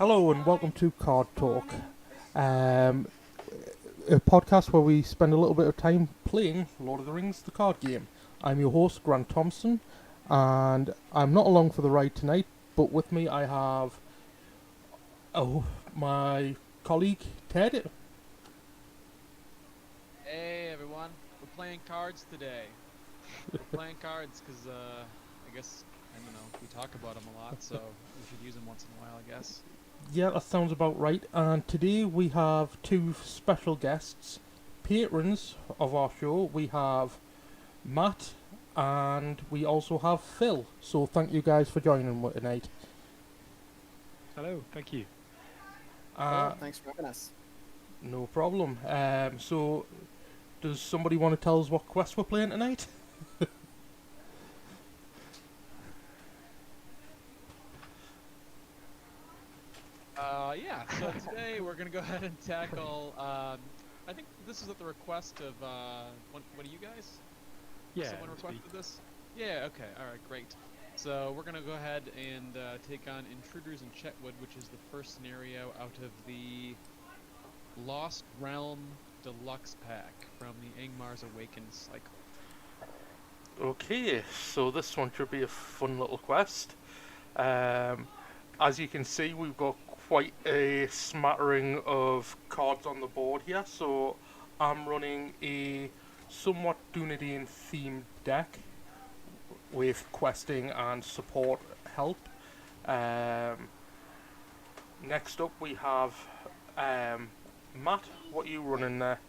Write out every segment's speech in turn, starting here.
Hello and welcome to CardTalk, a podcast where we spend a little bit of time playing Lord of the Rings, the card game. I'm your host, Grant Thompson, and I'm not along for the ride tonight, but with me I have my colleague, Ted. Hey everyone, we're playing cards today. We're playing cards because, I guess, I don't know, we talk about them a lot, so we should use them once in a while, I guess. Yeah, that sounds about right. And today we have two special guests, patrons of our show. We have Matt, and we also have Phil. So thank you guys for joining me tonight. Hello, thank you. Uh, Thanks for having us. no problem. So does somebody want to tell us what quest we're playing tonight? Yeah, so today we're gonna go ahead and tackle, I think this is at the request of, one of you guys? Yeah, Someone it was me. requested this? Yeah, okay, alright, great. So we're gonna go ahead and, take on Intruders in Chetwood, which is the first scenario out of the Lost Realm Deluxe Pack from the Angmar's Awakens cycle. Okay, so this one should be a fun little quest. As you can see, we've got quite a smattering of cards on the board here. So I'm running a somewhat Dunedain themed deck with questing and support help. Next up, we have Matt. What are you running there?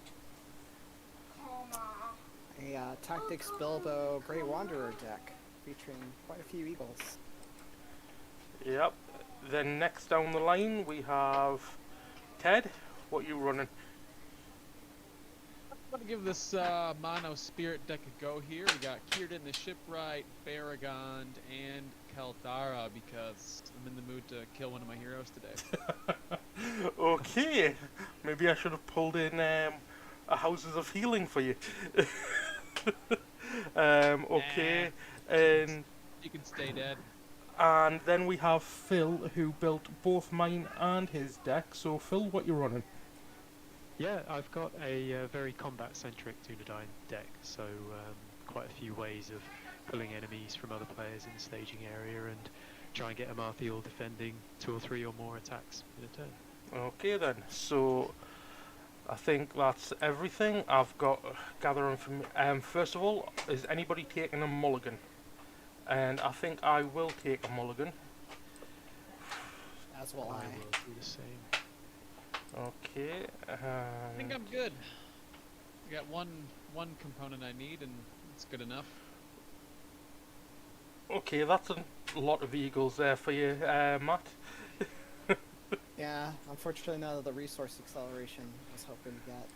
A Tactics Bilbo Grey Wanderer deck featuring quite a few eagles. Yep. Then next down the line, we have Ted. What are you running? I'm gonna give this Mono Spirit deck a go here. We got Círdan the Shipwright, Baragond, and Caldara because I'm in the mood to kill one of my heroes today. Okay, maybe I should have pulled in a Houses of Healing for you. Okay, and You can stay dead. then we have Phil, who built both mine and his deck. So Phil, what you running? Yeah, I've got a very combat-centric Dunedain deck, so quite a few ways of pulling enemies from other players in the staging area and try and get a Marthiel defending 2 or 3 or more attacks in a turn. Okay then, so I think that's everything I've got gathering from. First of all, is anybody taking a mulligan? And I think I will take a mulligan. As will I I. will do the same. Okay. I think I'm good. I got one component I need, and it's good enough. Okay, that's a lot of eagles there for you, Matt. Yeah, unfortunately none of the resource acceleration I was hoping to get.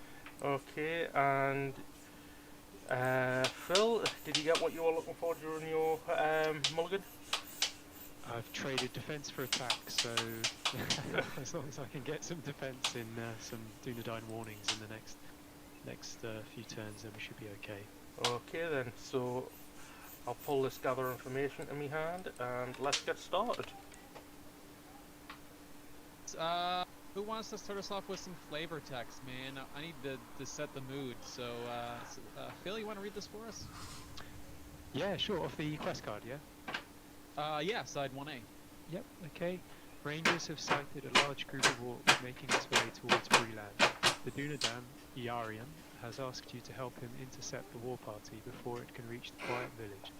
Okay, and Phil, did you get what you were looking for during your mulligan? I've traded defense for attack, so as long as I can get some defense in some Dunedain warnings in the next few turns, then we should be okay. Okay then, so I'll pull this gather information in my hand and let's get started. Who wants to start us off with some flavor text, man? I need to set the mood. So, Phil, you want to read this for us? Yeah, sure. Off the quest card, yeah. Yeah, side 1A. Yep, okay. Rangers have sighted a large group of orcs making its way towards Breland. The Dunedain, Iarian, has asked you to help him intercept the war party before it can reach the quiet village.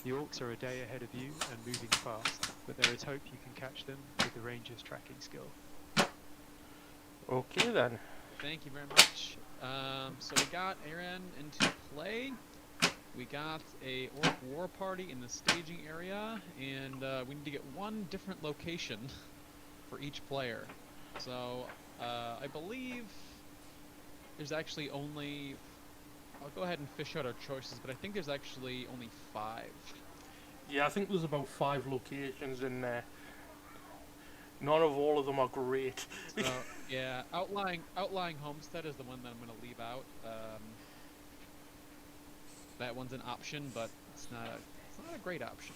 The orcs are a day ahead of you and moving fast, but there is hope you can catch them with the Rangers' tracking skill. Okay then. Thank you very much. So we got Aaron into play. We got a orc war party in the staging area, and we need to get one different location for each player. So I believe there's actually only. I'll go ahead and fish out our choices, but I think there's actually only 5. Yeah, I think there's about 5 locations in there. None of all of them are great. So yeah, outlying homestead is the one that I'm gonna leave out. That one's an option, but it's not a great option.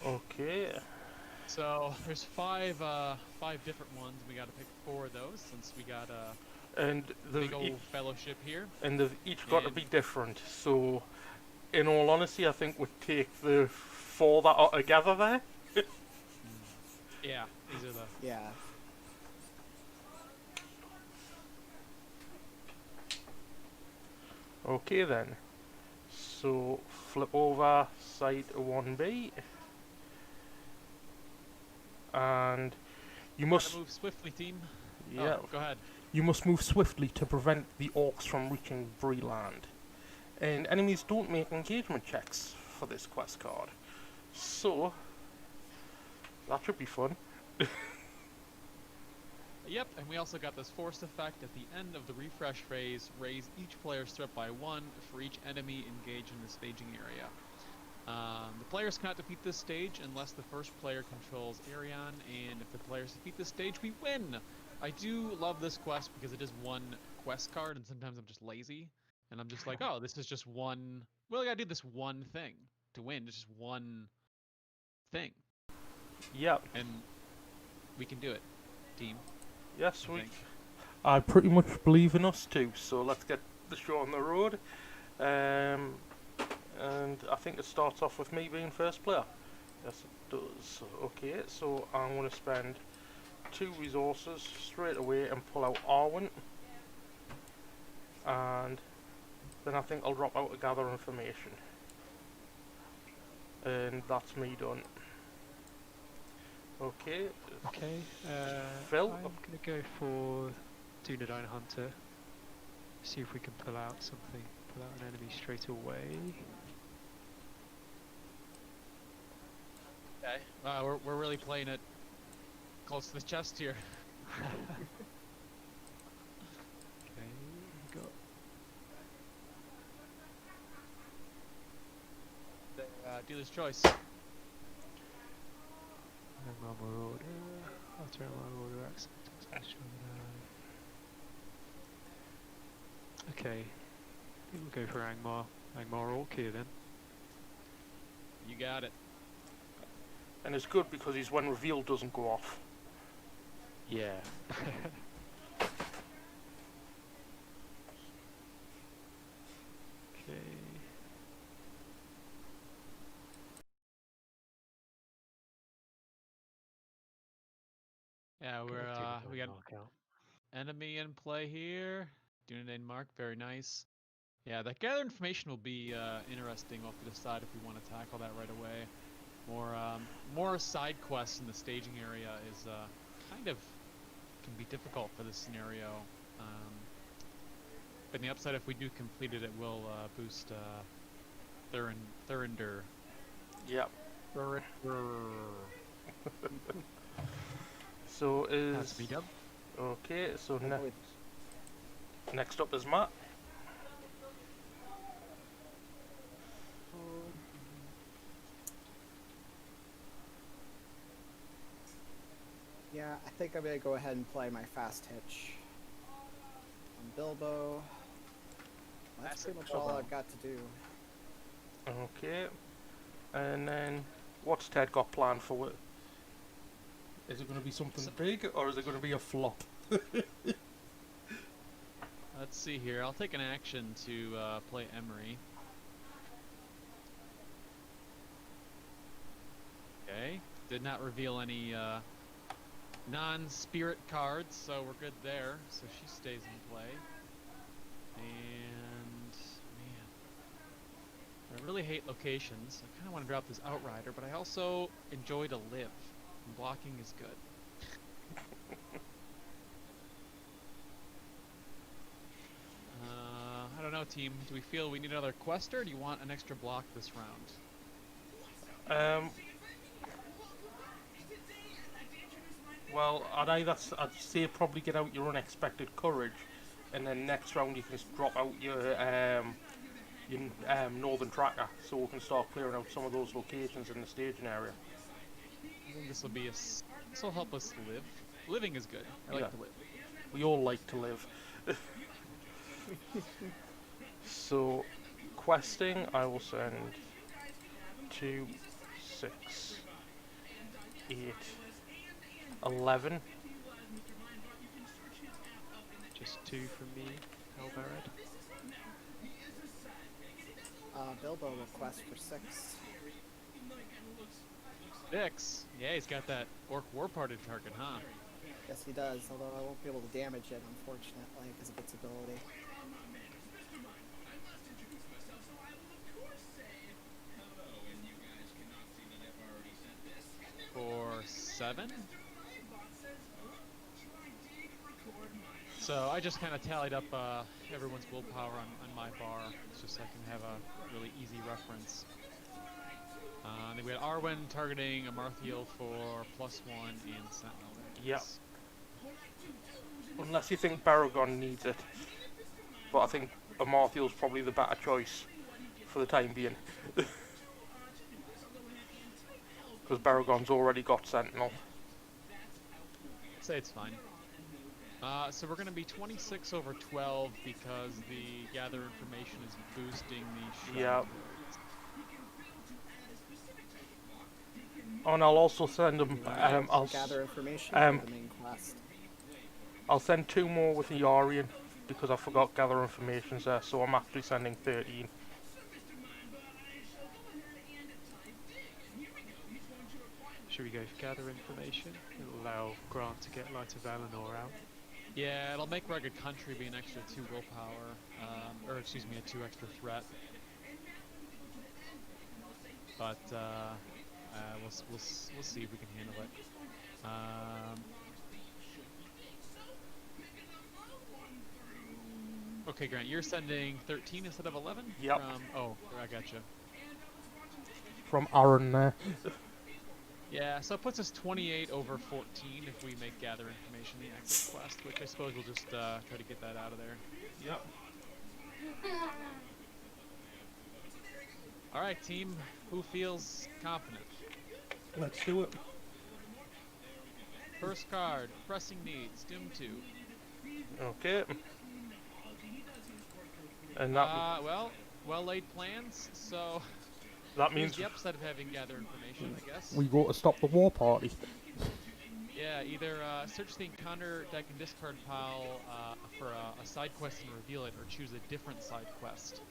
Okay. So there's five different ones. We got to pick 4 of those since we got a And big they've old fellowship here. each got to And be different. So, in all honesty, I think we'd take the 4 that are together there. yeah, these are the Yeah. Okay then. So flip over side 1B, and you gotta must move swiftly, team. yeah Oh, go ahead. you must move swiftly to prevent the orcs from reaching Breland. And enemies don't make engagement checks for this quest card, so that should be fun. Yep, and we also got this forced effect at the end of the refresh phase. Raise each player's threat by 1 for each enemy engaged in the staging area. The players cannot defeat this stage unless the first player controls Arion, and if the players defeat this stage, we win! I do love this quest because it is one quest card, and sometimes I'm just lazy, and I'm just like, oh, this is just one... Well, I gotta do this one thing to win. It's just one thing, Yep. and we can do it, team. Yes, I we. think. I pretty much believe in us too. So let's get the show on the road. And I think it starts off with me being first player. Yes, it does. Okay, so I'm going to spend 2 resources straight away and pull out Arwen. And then I think I'll drop out to gather information. And that's me done. Okay. Okay, Phil? I'm gonna go for Dunedain Hunter. See if we can pull out something. Pull out an enemy straight away. Okay. We're really playing it close to the chest here. Okay, we got Dealer's choice. Armor Order. After Armor Order access. Okay, I think we'll go for Angmar Orc here then. You got it. And it's good because his when revealed doesn't go off. Yeah. Okay. Yeah, Get we're a Dunedain we got mark out. enemy in play here. Dunedain mark, very nice. Yeah, that gather information will be interesting. We'll have to decide if we want to tackle that right away. More side quests in the staging area is kind of can be difficult for this scenario. But the upside, if we do complete it, it will boost Thurinder. Yep. Thurinder. So Has to be is done. okay. So Oh, wait. next up is Matt. Yeah, I think I'm gonna go ahead and play my fast hitch on Bilbo. That's pretty much all I've got to do. Okay. And then what's Ted got planned for it? Is it going to be something big or is it going to be a flop? Let's see here. I'll take an action to play Emery. Okay. Did not reveal any non-spirit cards, so we're good there. So she stays in play. And man, I really hate locations. I kind of want to drop this Outrider, but I also enjoy to live. And blocking is good. I don't know, team. Do we feel we need another quest, or do you want an extra block this round? Well, I'd say probably get out your unexpected courage, and then next round you can just drop out your northern tracker, so we can start clearing out some of those locations in the staging area. I think this will be this will help us live. Living is good. I like Yeah. to live. We all like to live. So, questing, I will send 2, 6, 8, 11. Just 2 from me, Alvarad. Bilbo request for 6. 6. Yeah, he's got that Orc War Party target, huh? Yes, he does, although I won't be able to damage it, unfortunately, because of its ability. For 7. So I just kind of tallied up everyone's willpower on my bar, just so I can have a really easy reference. Then we had Arwen targeting Amarthiel for +1 and Sentinel. Yep. Unless you think Baragon needs it. But I think Amarthiel's probably the better choice for the time being. Because Baragon's already got Sentinel. I'd say it's fine. So we're going to be 26 over 12 because the gather information is boosting the shroud. Yeah. Oh, and I'll also send them. I'll gather information for the main quest. I'll send 2 more with the Aryan because I forgot gather information's there, so I'm actually sending 13. Should we go for gather information? It'll allow Grant to get Light of Valinor out. Yeah, it'll make Rugged Country be an extra 2 willpower, or excuse me, a 2 extra threat. But we'll see if we can handle it. Okay, Grant, you're sending 13 instead of 11? Yep. Oh, I gotcha. From Aaron there. Yeah, so it puts us 28 over 14 if we make gather information the active quest, which I suppose we'll just try to get that out of there. Yep. Alright, team, who feels confident? Let's do it. First card, Pressing Needs, Doom 2. Okay. And that well laid plans, so that here's means the upside of having gather information, I guess. we go to stop the war party. Yeah, either search the encounter deck and discard pile for a side quest and reveal it, or choose a different side quest.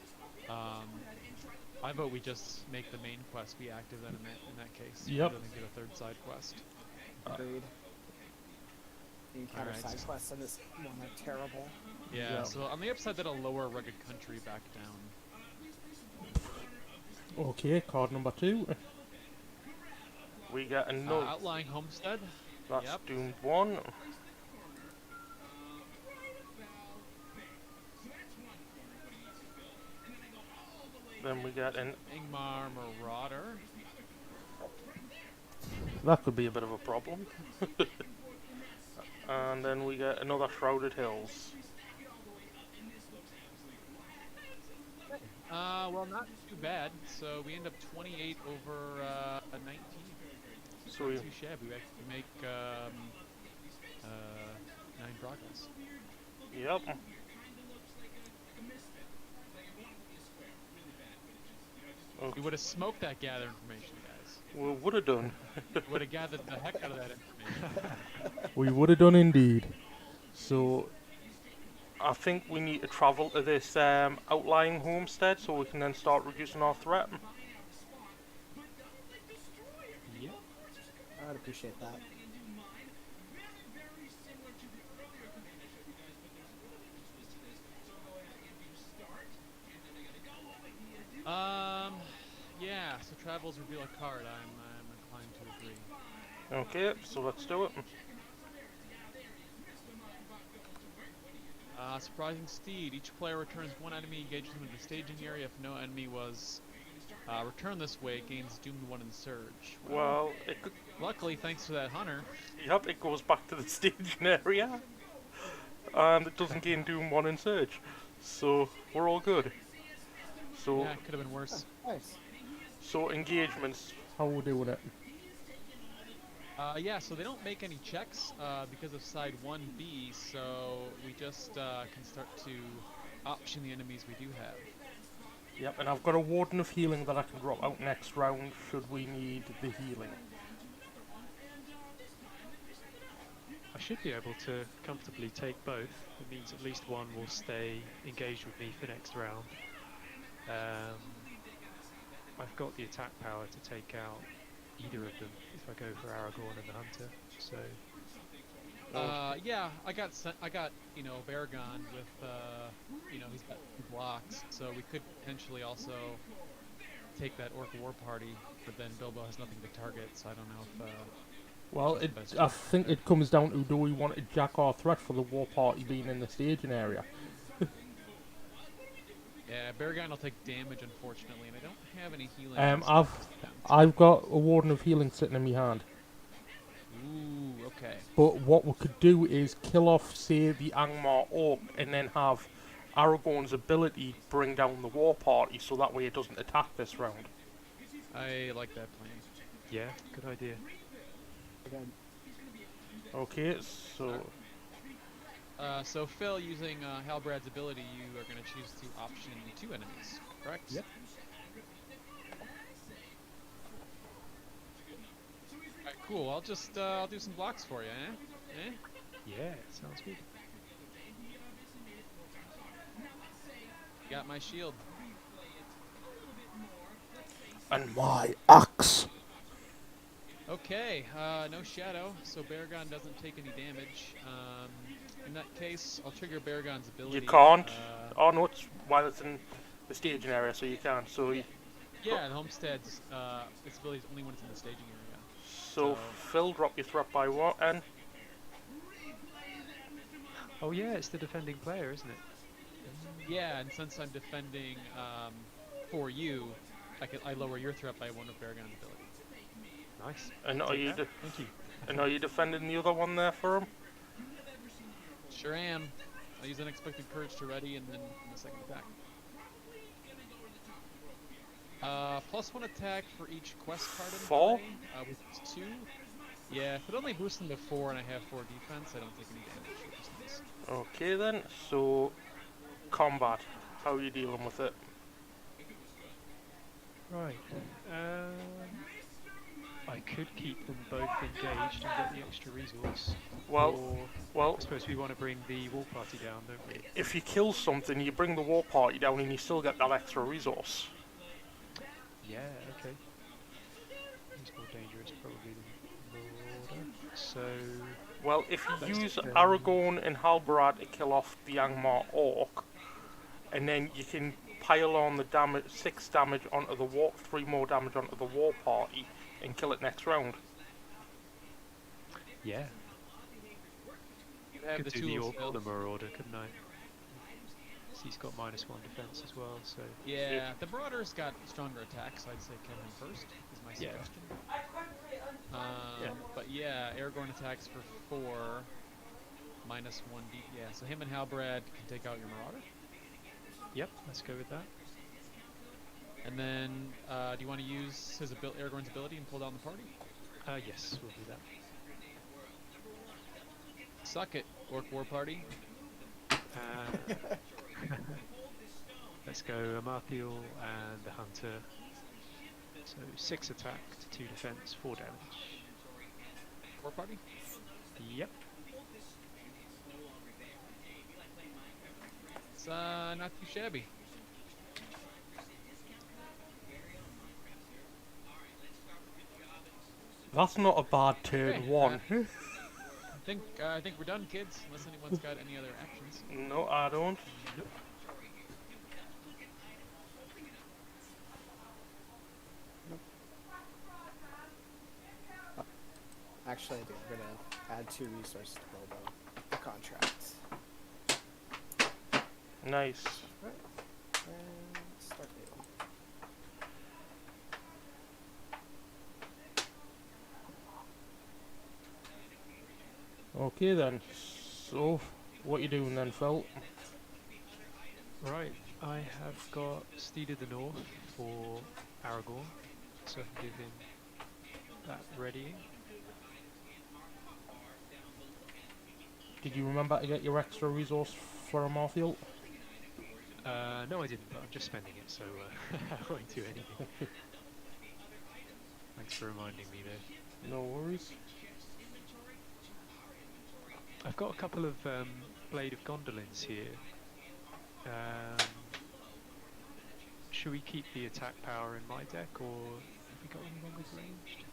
I vote we just make the main quest be active then in that case, Yep. rather than get a 3rd side quest. Agreed. The encounter Alright. side quests in this one are terrible. Yeah, Yep. so on the upside that'll lower Rugged Country back down. Okay, card number 2. We get another. Outlying Homestead. That's Yep. Doom 1. Then we get an. Ingmar Marauder. That could be a bit of a problem. And then we get another Shrouded Hills. Well, not too bad. So we end up 28 over 19. So we, Not too shabby. We actually make 9 progress. yep. We would have smoked that gather information, guys. We would have done. We would have gathered the heck out of that information. We would have done indeed. So I think we need to travel to this outlying homestead so we can then start reducing our threat. Yep. I'd appreciate that. Yeah, so travels reveal a card. I'm inclined to agree. Okay, so let's do it. Surprising Steed. Each player returns 1 enemy, engages them in the staging area. If no enemy was returned this way, it gains Doomed 1 in Surge. Well, it could, Luckily, thanks to that hunter. yep, it goes back to the staging area. And it doesn't gain Doom 1 in Surge. So we're all good. So, Yeah, it could have been worse. Nice. so engagements, how we doing it? Yeah, so they don't make any checks because of side 1B, so we just can start to option the enemies we do have. Yep, and I've got a Warden of Healing that I can drop out next round should we need the healing. should be able to comfortably take both. It means at least one will stay engaged with me for next round. I've got the attack power to take out either of them if I go for Aragorn and the Hunter. So yeah, I got Baragon with he's got 2 blocks, so we could potentially also take that Orc War Party, but then Bilbo has nothing to target, so I don't know if. Well, I think it comes down to, do we want to jack our threat for the war party being in the staging area? Yeah, Baragon will take damage, unfortunately, and I don't have any healing. I've got a Warden of Healing sitting in my hand. Ooh, okay. But what we could do is kill off, say, the Angmar Orc, and then have Aragorn's ability bring down the war party, so that way it doesn't attack this round. I like that plan. yeah, good idea. Again, Okay, so... So Phil, using Halbrad's ability, you are going to choose to option 2 enemies, correct? Yep. Alright, cool. I'll do some blocks for you, eh? Yeah, sounds good. You got my shield. And my axe! Okay, no shadow, so Baragon doesn't take any damage. In that case, I'll trigger Baragon's ability. You can't. Oh no, it's while it's in the staging area, so you can't. So yeah, and Homestead's its ability is only when it's in the staging area. So Phil, drop your threat by what? And Oh yeah, it's the defending player, isn't it? yeah, and since I'm defending for you, I lower your threat by 1 of Baragon's ability. Nice. and are Take you that. Thank you. and are you defending the other one there for him? Sure am. I'll use Unexpected Courage to ready and then in the second attack. +1 attack for each quest card in 4? play, which is 2. Yeah, if it only boosts them to 4 and I have 4 defense, I don't take any damage, which is nice. Okay then. So combat. How are you dealing with it? Right. I could keep them both engaged and get the extra resource. Or Well, I suppose we want to bring the war party down, don't we? if you kill something, you bring the war party down, and you still get that extra resource. Yeah, okay. He's more dangerous probably than Marauder. So Well, if you Let's use go. Aragorn and Halbarad to kill off the Angmar Orc, and then you can pile on the damage, 6 damage onto the war, 3 more damage onto the war party, and kill it next round. yeah, You have could the do the tools, Orc Phil. or the Marauder, couldn't I? He's got -1 defense as well, so Yeah, the Marauder's got stronger attacks, so I'd say kill him first, is my Yeah. suggestion. Yeah. But yeah, Aragorn attacks for 4, -1 D. Yeah, so him and Halbrad can take out your Marauder. yep, let's go with that. And then, do you want to use his Aragorn's ability and pull down the party? Yes, we'll do that. Suck it, Orc War Party. Let's go Amathiel and the Hunter. So 6 attack to 2 defense, 4 damage. War Party? Yep. It's not too shabby. That's not a bad turn Okay, 1. I think we're done, kids. Unless anyone's got any other actions. No, I don't. actually, I do. I'm gonna add 2 resources to Bilbo. The contracts. Nice. And start new. Okay then. So, what you doing then, Phil? Right, I have got Steed of the North for Aragorn, so I can give him that readying. Did you remember to get your extra resource for Amathiel? No, I didn't, but I'm just spending it, so I won't do anything. Thanks for reminding me, though. No worries. I've got a couple of Blade of Gondolins here. Should we keep the attack power in my deck, or have we got anyone with ranged?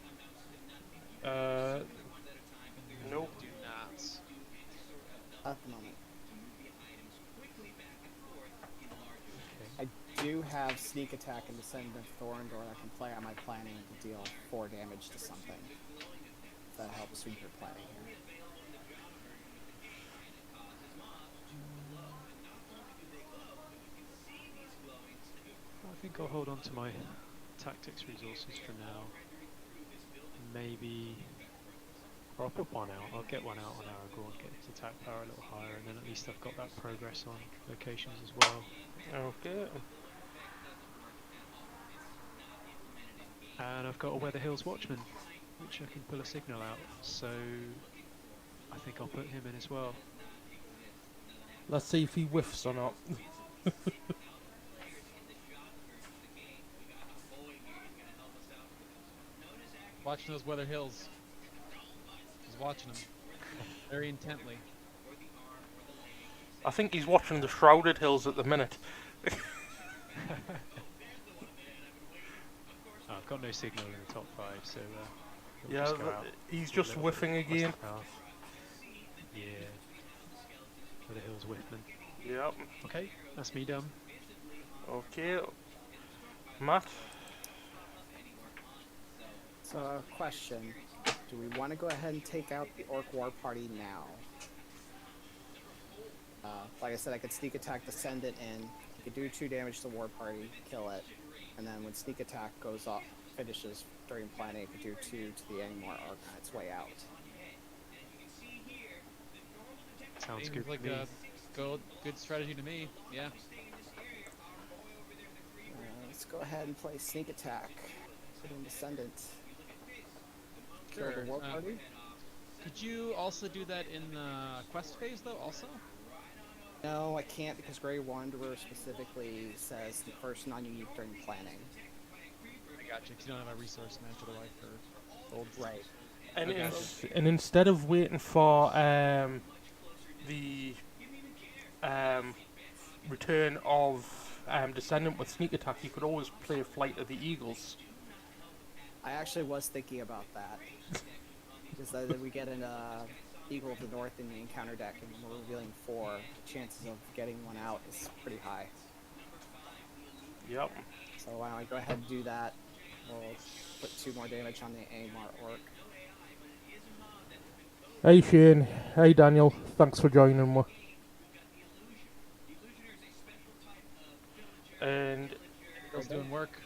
Nope. Do not. At the moment. Okay. I do have Sneak Attack and Descendant of Thorndor I can play on my planning to deal 4 damage to something. If that helps with your planning here. I think I'll hold on to my tactics resources for now. Maybe... Or I'll put one out. I'll get one out on Aragorn, get his attack power a little higher, and then at least I've got that progress on locations as well. Okay. And I've got a Weather Hills Watchman, which I can pull a signal out, so I think I'll put him in as well. Let's see if he whiffs or not. Watching those Weather Hills. He's watching them very intently. I think he's watching the Shrouded Hills at the minute. Oh, I've got no signal in the top 5, so he'll Yeah, just go out. he's just Little whiffing west again. path. Yeah. Weather Hills Whiffman. Yep. Okay, that's me done. Okay. Matt? So, question. Do we want to go ahead and take out the Orc War Party now? Like I said, I could Sneak Attack, Descendant in. You could do 2 damage to the War Party, kill it. And then when Sneak Attack goes off, finishes during planning, it could do 2 to the Angmar Orc on its way out. Sounds Seems good like to me. a good strategy to me. Yeah. Let's go ahead and play Sneak Attack. Put in Descendant. Kill Sure, the War Party. Could you also do that in the quest phase, though, also? No, I can't because Grey Wanderer specifically says the first non-unique during planning. I got you, because you don't have a resource match otherwise for gold. Right. And, Okay. and instead of waiting for the return of Descendant with Sneak Attack, you could always play Flight of the Eagles. I actually was thinking about that. Because then we get an Eagle of the North in the encounter deck and we're revealing 4. The chances of getting one out is pretty high. Yep. So why don't I go ahead and do that. We'll put 2 more damage on the Angmar Orc. Hey Shane, hey Daniel, thanks for joining me. And Girls doing work.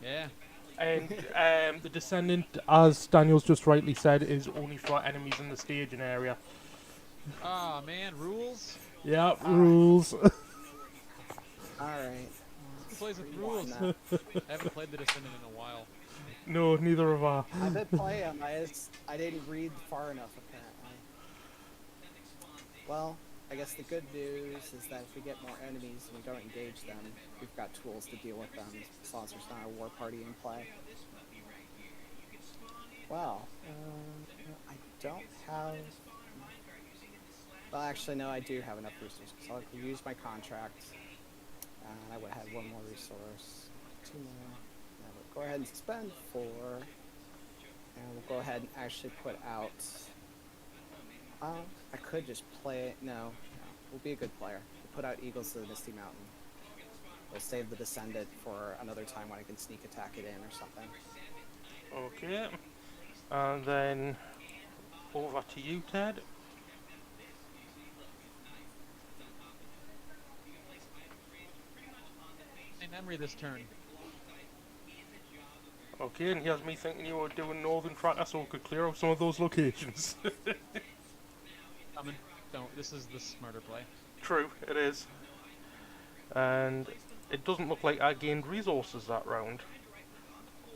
Yeah. the Descendant, as Daniel's just rightly said, is only for enemies in the staging area. Ah, man, rules? Yeah, rules. Alright. Who plays with rules? That. I haven't played the Descendant in a while. No, neither have I. I did play them, I didn't read far enough apparently. Well, I guess the good news is that if we get more enemies and we don't engage them, we've got tools to deal with them as long as there's not a war party in play. Well, I don't have... Well, actually, no, I do have enough resources. So I can use my contract. And I would have 1 more resource. 2 more. Now we'll go ahead and spend 4. And we'll go ahead and actually put out... I could just play it. No, we'll be a good player. We'll put out Eagles to the Misty Mountain. We'll save the Descendant for another time when I can sneak attack it in or something. Okay. And then over to you, Ted. Hey, memory this turn. Okay, and here's me thinking you were doing Northern Tracker so we could clear out some of those locations. Coming. Don't. This is the smarter play. True, it is. And it doesn't look like I gained resources that round.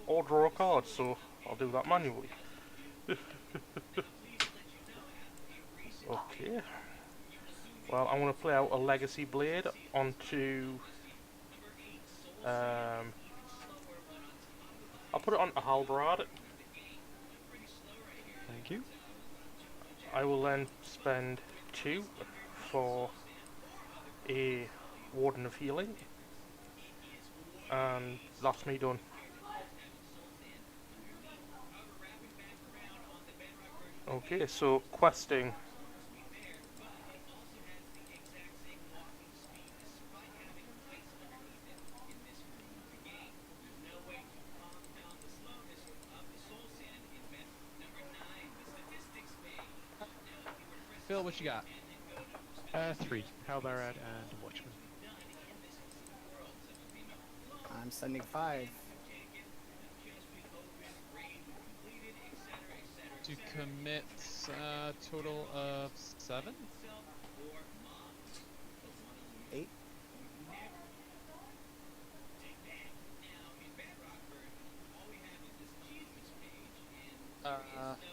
Or draw a card, so I'll do that manually. Okay. Well, I'm going to play out a Legacy Blade onto... I'll put it onto Halbrad. Thank you. I will then spend 2 for a Warden of Healing, and that's me done. Okay, so questing. Phil, what you got? 3. Halbarad and Watchman. I'm sending 5. To commit total of 7? 8.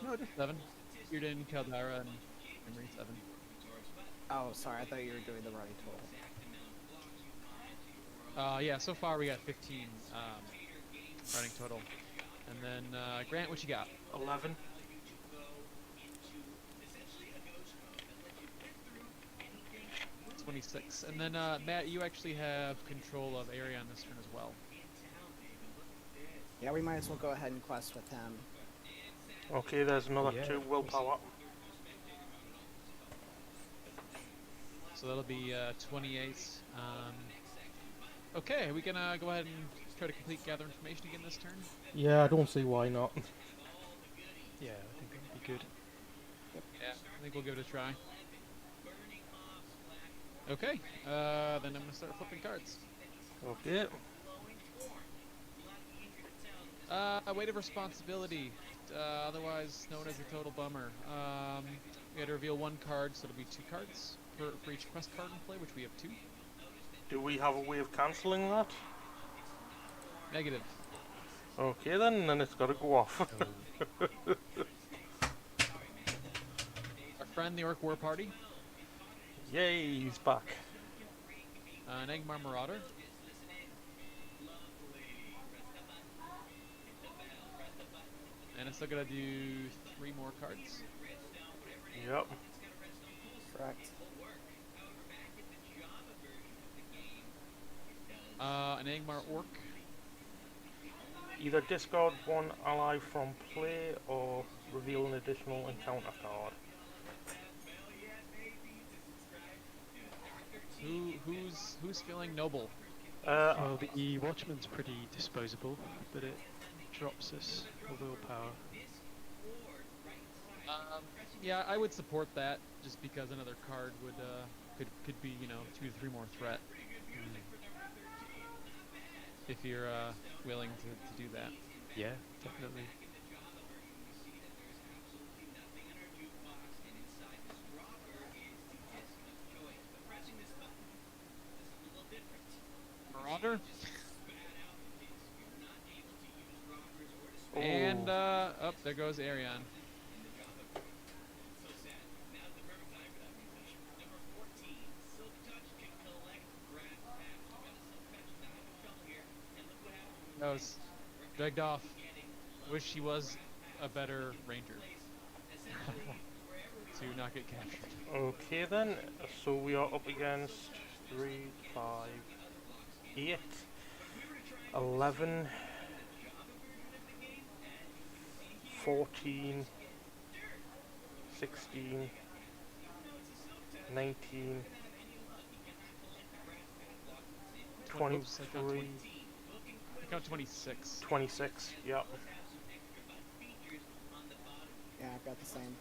No, just 7. Bearden, Caldera, and Emery 7. Oh, sorry. I thought you were doing the running total. Yeah, so far we got 15 running total. And then, Grant, what you got? 11. 26. And then, Matt, you actually have control of area on this turn as well. Yeah, we might as well go ahead and quest with him. Okay, there's another Yeah, 2 willpower. So that'll be 28. Okay, we can go ahead and try to complete gather information again this turn. Yeah, I don't see why not. Yeah, I think that would be good. Yeah, I think we'll give it a try. Okay, then I'm gonna start flipping cards. Okay. Weight of responsibility, otherwise known as a total bummer. We had to reveal 1 card, so it'll be 2 cards for each quest card in play, which we have 2. Do we have a way of cancelling that? Negative. Okay then it's got to go off. Our friend, the Orc War Party. Yay, he's back. An Angmar Marauder. And I'm still gonna do 3 more cards. Yep. Correct. An Angmar Orc. Either discard 1 ally from play or reveal an additional encounter card. Who's feeling noble? Well, the Watchman's pretty disposable, but it drops us a willpower. Yeah, I would support that just because another card would could be 2 to 3 more threat. If you're willing to do that. Yeah, definitely. Marauder. Oh. And there goes Arion. That was dragged off. Wish he was a better ranger to not get captured. Okay then, so we are up against 3, 5, 8, 11, 14, 16, 19, 23, I count 26. 26, yep. Yeah, I've got the same.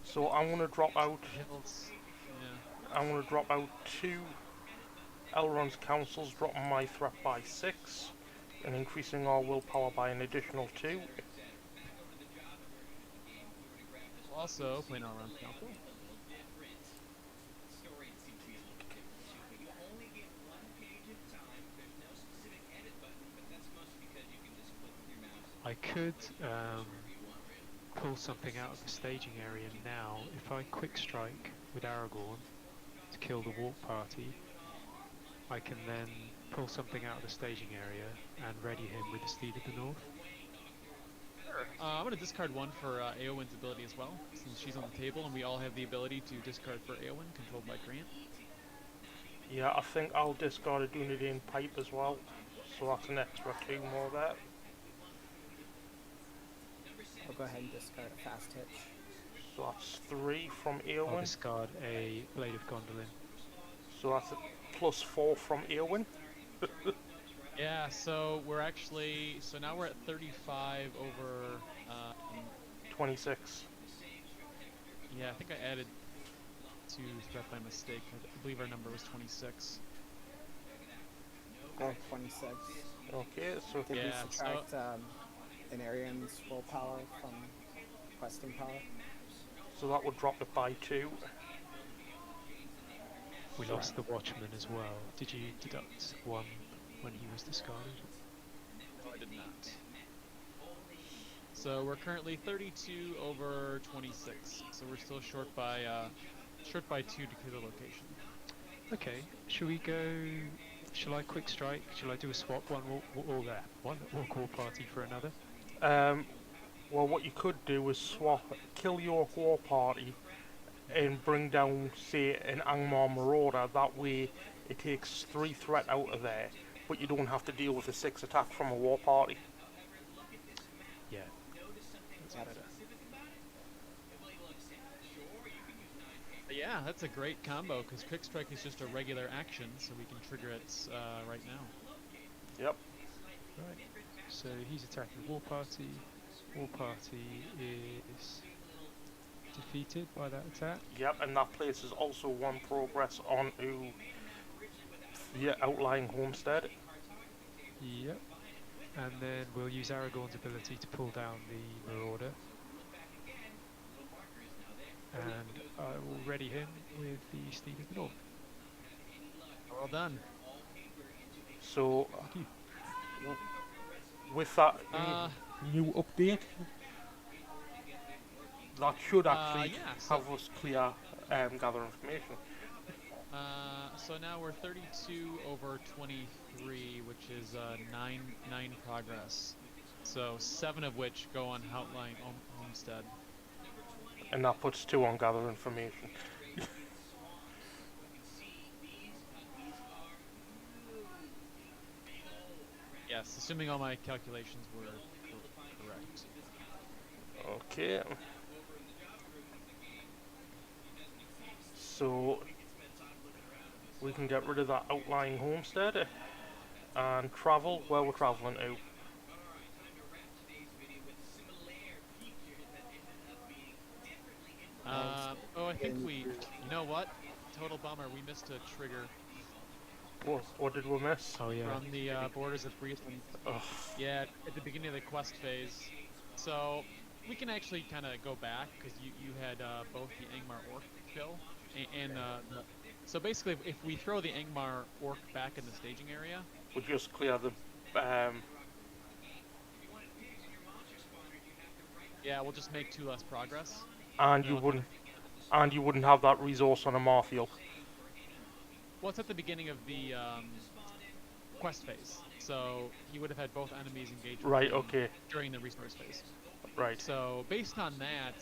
So I'm gonna drop out. Yeah. I'm gonna drop out 2 Elrond's councils, dropping my threat by 6, and increasing our willpower by an additional 2. Also, playing all around council. I could pull something out of the staging area now. If I quick strike with Aragorn to kill the walk party, I can then pull something out of the staging area and ready him with the Steed of the North. Sure. I'm going to discard one for Eowyn's ability as well, since she's on the table, and we all have the ability to discard for Eowyn, controlled by Grant. Yeah, I think I'll discard a Dunedain Pipe as well. So that's an extra 2 more there. I'll go ahead and discard a fast hitch. So that's 3 from I'll Eowyn. discard a Blade of Gondolin. So that's a +4 from Eowyn. Yeah, so we're actually, so now we're at 35 over, 26. yeah, I think I added 2 threat by mistake. I believe our number was 26. Oh, 26. Okay, so Did we Yeah, subtract an Arian's willpower from questing power? that would drop it by 2. We lost the Watchman as well. Did you deduct 1 when he was discarded? No, I did not. So we're currently 32 over 26. So we're still short by 2 to clear the location. Okay, shall we go... Shall I quick strike? Shall I do a swap? One Orc War party for another? Well, what you could do is swap, kill your war party, and bring down, say, an Angmar Marauder. That way, it takes 3 threat out of there, but you don't have to deal with a 6 attack from a war party. Yeah. That's better. But yeah, that's a great combo, because Quick Strike is just a regular action, so we can trigger it right now. Yep. Right. So he's attacking the War Party. War Party is defeated by that attack. Yep, and that places also 1 progress onto the outlying homestead. Yep. And then we'll use Aragorn's ability to pull down the Marauder. And I will ready him with the Steed of the North. Well done. So, Thank you. with that new update, that should actually yeah, so- have us clear gather information. So now we're 32 over 23, which is 9 progress. So 7 of which go on Outlying Homestead. And that puts 2 on gather information. Yes, assuming all my calculations were correct. Okay. So we can get rid of that outlying homestead and travel where we're traveling to. I think we, you know what? Total bummer, we missed a trigger What did we miss? Oh yeah. from the borders of Friesland. Ugh. Yeah, at the beginning of the quest phase. So we can actually kind of go back because you had both the Angmar Orc kill and so basically if we throw the Angmar Orc back in the staging area, We'll just clear the yeah, we'll just make 2 less progress. and No, you wouldn't have that resource on a Marthiel. Well, it's at the beginning of the quest phase, so you would have had both enemies engaged with Right, you okay. during the resource phase. Right. So based on that,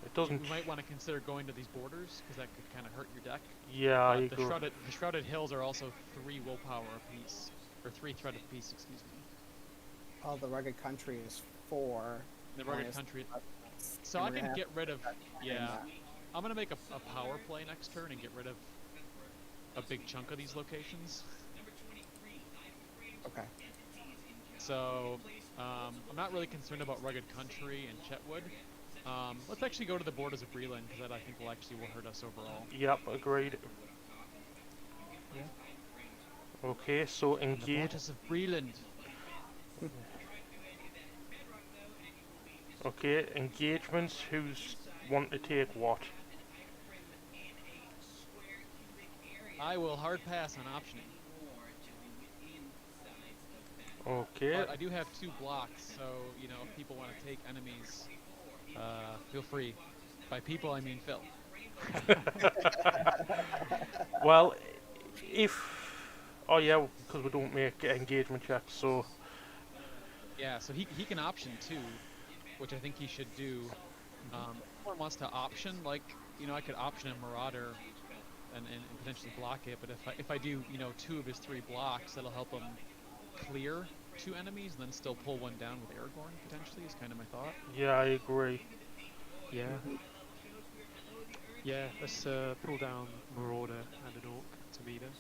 It doesn't. we might want to consider going to these borders because that could kind of hurt your deck. Yeah, I The agree. Shrouded Hills are also 3 willpower apiece, or 3 threat apiece, excuse me. Oh, the rugged country is 4. The Rugged minus- Country. and So I we're gonna can have get rid of, and yeah. that. I'm gonna make a power play next turn and get rid of a big chunk of these locations. Okay. So I'm not really concerned about Rugged Country and Chetwood. Let's actually go to the borders of Breland because that I think will hurt us overall. Yep, agreed. Yeah. Okay, so The engage. borders of Breland. Okay, engagements. Who's want to take what? I will hard pass on optioning. Okay. But I do have 2 blocks, so if people want to take enemies, feel free. By people, I mean Phil. Well, if... Oh yeah, because we don't make engagement checks, so... Yeah, so he can option too, which I think he should do. If one wants to option, like, I could option a Marauder and potentially block it, but if I do, 2 of his 3 blocks, that'll help him clear 2 enemies and then still pull one down with Aragorn, potentially, is kind of my thought. Yeah, I agree. Yeah. Yeah, let's pull down Marauder and an Orc to meet him.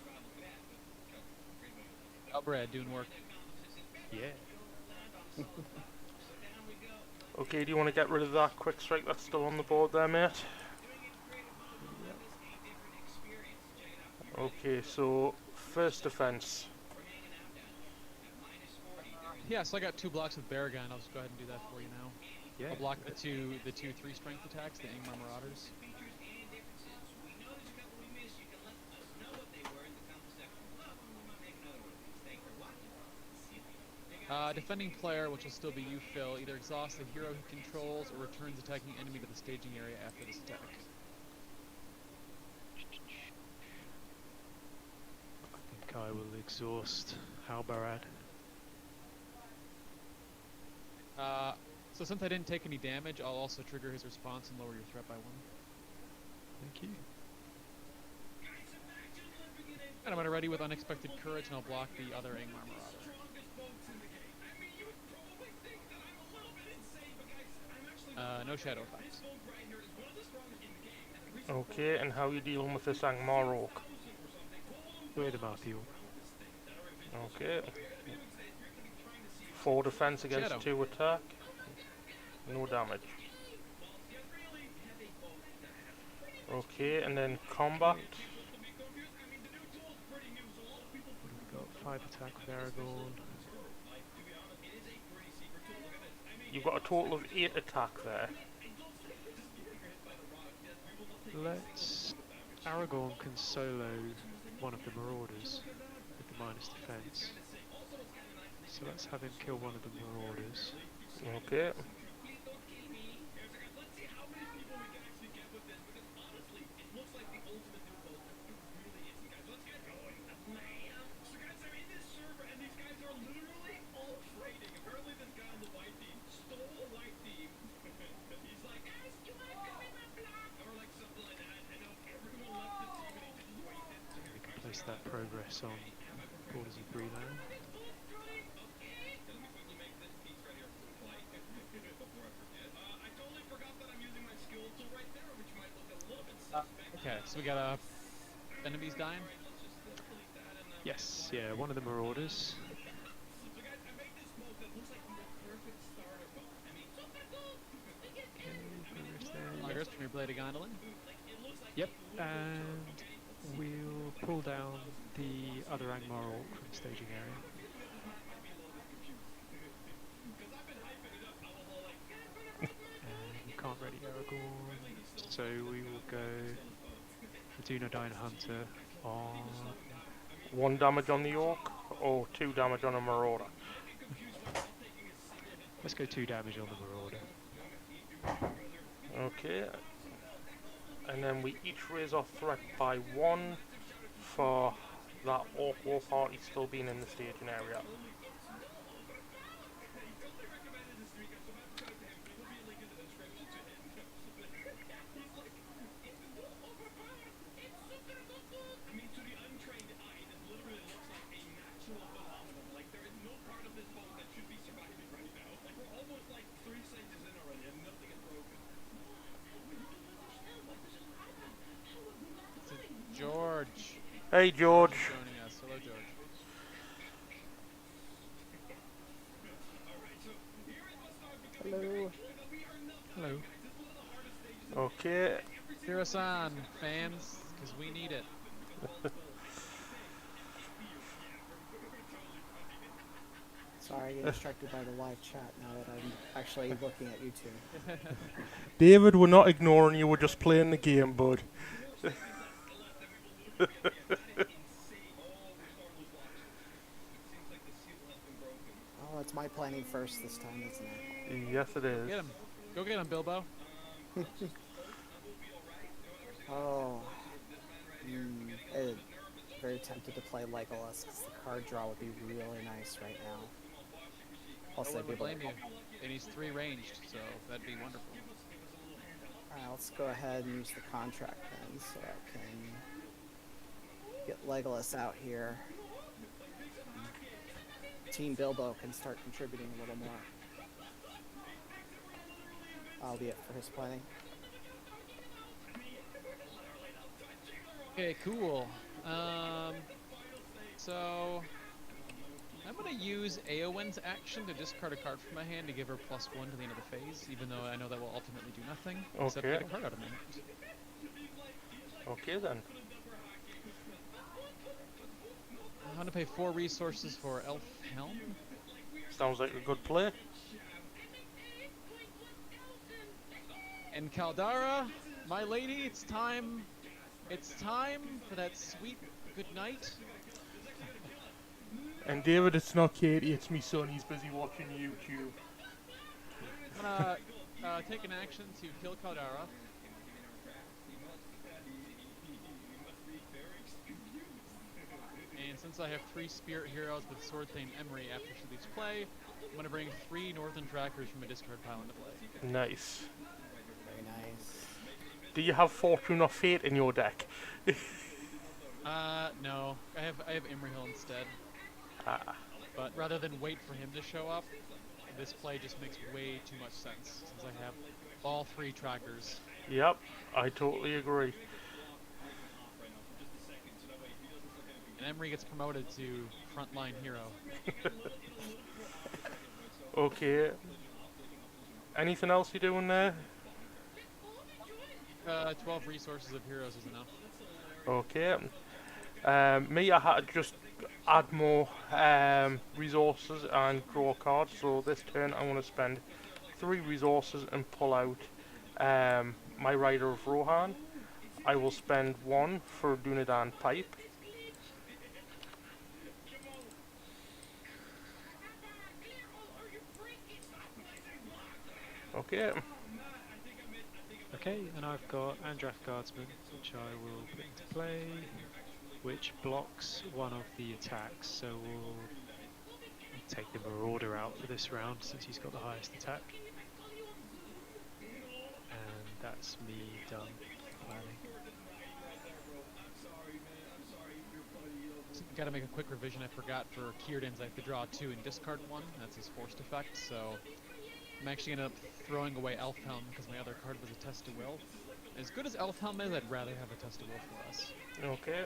Oh, Brad, doing work. Yeah. Okay, do you want to get rid of that quick strike that's still on the board there, mate? Okay, so first defense. Yeah, so I got 2 blocks with Baragon. I'll just go ahead and do that for you now. Yeah. I'll block the two 3 strength attacks, the Angmar Marauders. Defending player, which will still be you, Phil, either exhausts the hero he controls or returns attacking enemy to the staging area after this attack. I think I will exhaust Halbarad. So since I didn't take any damage, I'll also trigger his response and lower your threat by 1. Thank you. And I'm gonna ready with Unexpected Courage, and I'll block the other Angmar Marauder. No shadow effects. Okay, and how are you dealing with this Angmar Orc? Go ahead, Marthiel. Okay. 4 defense against Shadow. 2 attack. No damage. Okay, and then combat. We've got 5 attack with Aragorn. You've got a total of 8 attack there. Let's... Aragorn can solo one of the Marauders with the minus defense. So let's have him kill one of the Marauders. Okay. We can place that progress on Borders of Breland. Okay, so we got enemies dying. Yes, yeah, one of the Marauders. Loggers from your Blade of Gondolin. Yep, and we'll pull down the other Angmar Orc from the staging area. And we can't ready Aragorn, so we will go the Dunedain Hunter on... 1 damage on the Orc, or 2 damage on a Marauder. Let's go 2 damage on the Marauder. Okay. And then we each raise our threat by 1 for that Orc War Party still being in the staging area. George. Hey George. Joining us. Hello, George. Hello. Hello. Okay. Cheer us on, fans, because we need it. Sorry, I get distracted by the live chat now that I'm actually looking at YouTube. David, we're not ignoring you, we're just playing the game, bud. Oh, it's my planning first this time, isn't it? Yes, it is. Get him. Go get him, Bilbo. Oh. Very tempted to play Legolas because the card draw would be really nice right now. Plus, I they'd be wouldn't able to. blame you. And he's 3 ranged, so that'd be wonderful. Alright, let's go ahead and use the contract then, so I can get Legolas out here. Team Bilbo can start contributing a little more. That'll be it for his planning. Okay, cool. So I'm gonna use Eowyn's action to discard a card from my hand to give her +1 to the end of the phase, even though I know that will ultimately do nothing except Okay. get a card out of my hand. Okay then. I'm gonna pay 4 resources for Elf Helm. Sounds like a good play. And Caldara, my lady, it's time. It's time for that sweet good night. And David, it's not Katie, it's me son. He's busy watching YouTube. I'm gonna take an action to kill Caldara. And since I have 3 spirit heroes with Sword Thane Emery after she leaves play, I'm gonna bring 3 Northern Trackers from a discard pile into play. Nice. Very nice. Do you have Fortune or Fate in your deck? No. I have Emery Hill instead. Ah. But rather than wait for him to show up, this play just makes way too much sense since I have all 3 trackers. Yep, I totally agree. And Emery gets promoted to frontline hero. Okay. Anything else you're doing there? 12 resources of heroes is enough. Okay. Me, I had to just add more resources and draw a card. So this turn, I'm going to spend 3 resources and pull out my Rider of Rohan. I will spend 1 for Dunedain Pipe. Okay. Okay, and I've got Andrath Guardsman, which I will put into play, which blocks one of the attacks, so we'll take the Marauder out for this round since he's got the highest attack. And that's me done planning. So gotta make a quick revision. I forgot for Kieran's I have to draw 2 and discard 1. That's his forced effect, so I'm actually gonna end up throwing away Elfhelm because my other card was a Test of Will. As good as Elfhelm is, I'd rather have a Test of Will for us. Okay.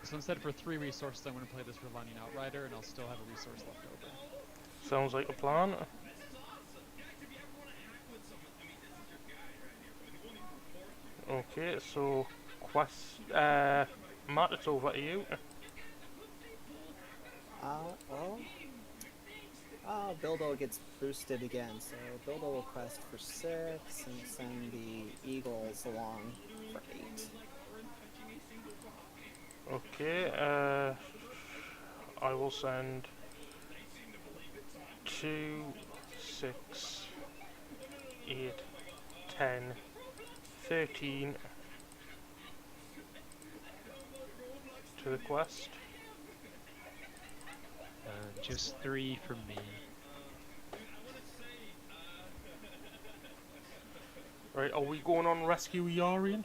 So instead for 3 resources, I'm gonna play this Ravanian Outrider, and I'll still have a resource left over. Sounds like a plan. Okay, so quest, Matt, it's over to you. Bilbo gets boosted again, so Bilbo will quest for 6 and send the Eagles along for 8. Okay, I will send 2, 6, 8, 10, 13 to the quest. And just 3 from me. Right, are we going on rescue Yarian?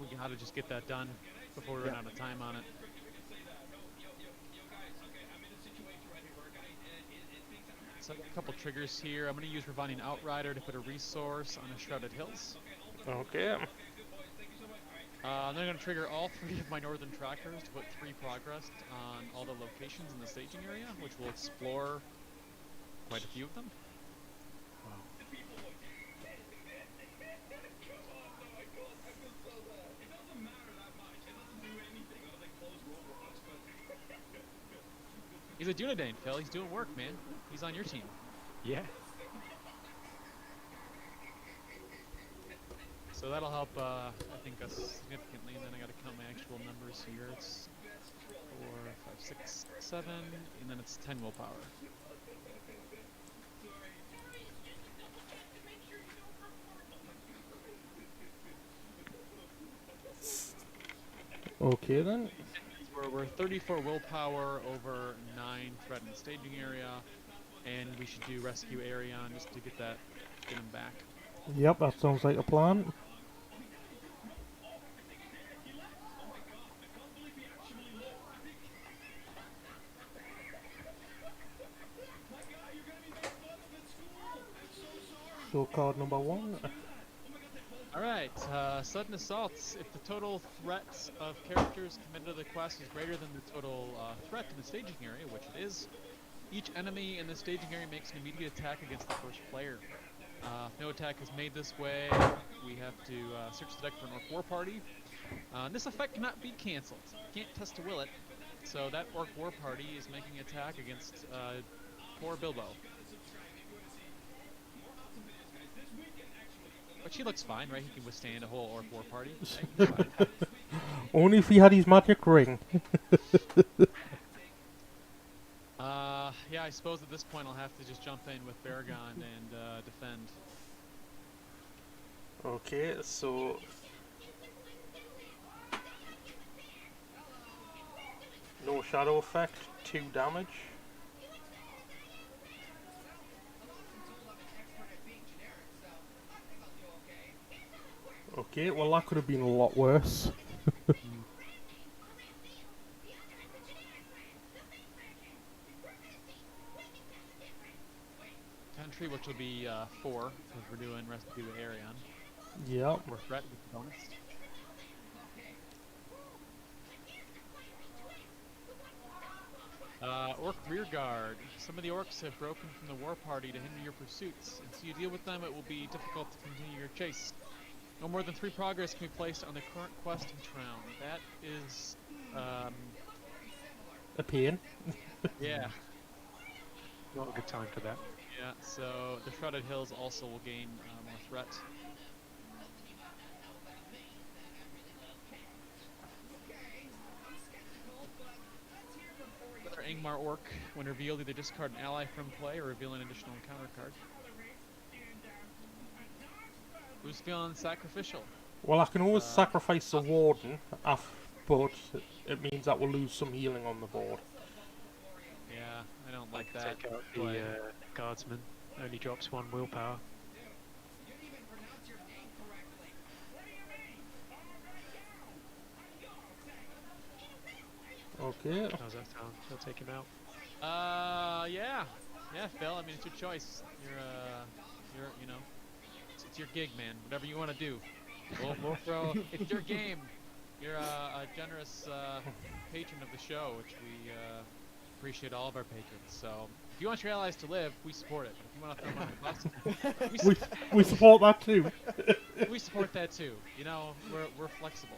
We gotta just get that done before we run out of time on it. So a couple triggers here. I'm gonna use Ravanian Outrider to put a resource on a Shrouded Hills. Okay. I'm then gonna trigger all 3 of my Northern Trackers to put 3 progress on all the locations in the staging area, which will explore quite a few of them. He's a Dunedain, Phil. He's doing work, man. He's on your team. Yeah. So that'll help, I think, us significantly. And then I gotta count my actual numbers here. It's 4, 5, 6, 7, and then it's 10 willpower. Okay then. That's where we're 34 willpower over 9 threat in the staging area, and we should do rescue Arion just to get him back. Yep, that sounds like a plan. So card number 1. Alright, sudden assaults. If the total threat of characters committed to the quest is greater than the total threat in the staging area, which it is, each enemy in the staging area makes an immediate attack against the first player. If no attack is made this way, we have to search the deck for an Orc War Party. This effect cannot be cancelled. You can't test to will it. So that Orc War Party is making an attack against poor Bilbo. But she looks fine, right? He can withstand a whole Orc War Party. Right? Only if he had his magic ring. Yeah, I suppose at this point I'll have to just jump in with Baragon and defend. Okay, so... No shadow effect, 2 damage. Okay, well that could have been a lot worse. Country, which will be 4, because we're doing Rescue Arion. Yep. Or Threat with the bonus. Orc Rearguard. Some of the orcs have broken from the war party to hinder your pursuits. Until you deal with them, it will be difficult to continue your chase. No more than 3 progress can be placed on the current quest in Trown. That is, A pain. yeah. Not a good time for that. Yeah, so the Shrouded Hills also will gain more threat. Another Angmar Orc, when revealed, either discard an ally from play or reveal an additional encounter card. Who's feeling sacrificial? Well, I can always sacrifice the warden, but it means that we'll lose some healing on the board. Yeah, I don't like I that. can take out the guardsman. Only drops 1 willpower. Okay. How's that sound? Shall I take him out? Yeah. Yeah, Phil, I mean, it's your choice. You're, you know, it's your gig, man. Whatever you want to do. We'll throw, it's your game. You're a generous patron of the show, which we appreciate all of our patrons. So, if you want your allies to live, we support it. If you want to throw them under the bus, We support that too. we support that too. You know, we're flexible.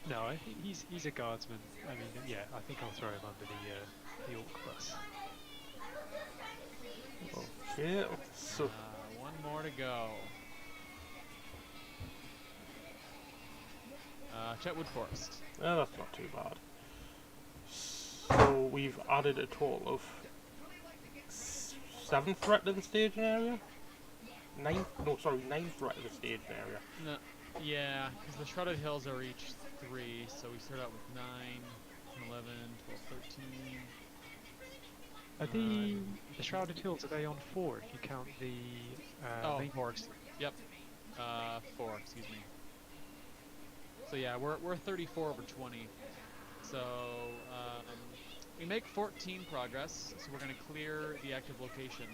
No, I think he's a guardsman. I mean, yeah, I think I'll throw him under the orc bus. Okay, so... One more to go. Chetwood Forest. that's not too bad. So we've added a total of 7 threat to the staging area? 9 threat to the staging area. No, yeah, because the Shrouded Hills are each 3, so we start out with 9, 11, 12, 13. Are the Shrouded Hills, are they on 4 if you count the main 4. Yep. 4, excuse me. So yeah, we're 34 over 20. So we make 14 progress, so we're going to clear the active location.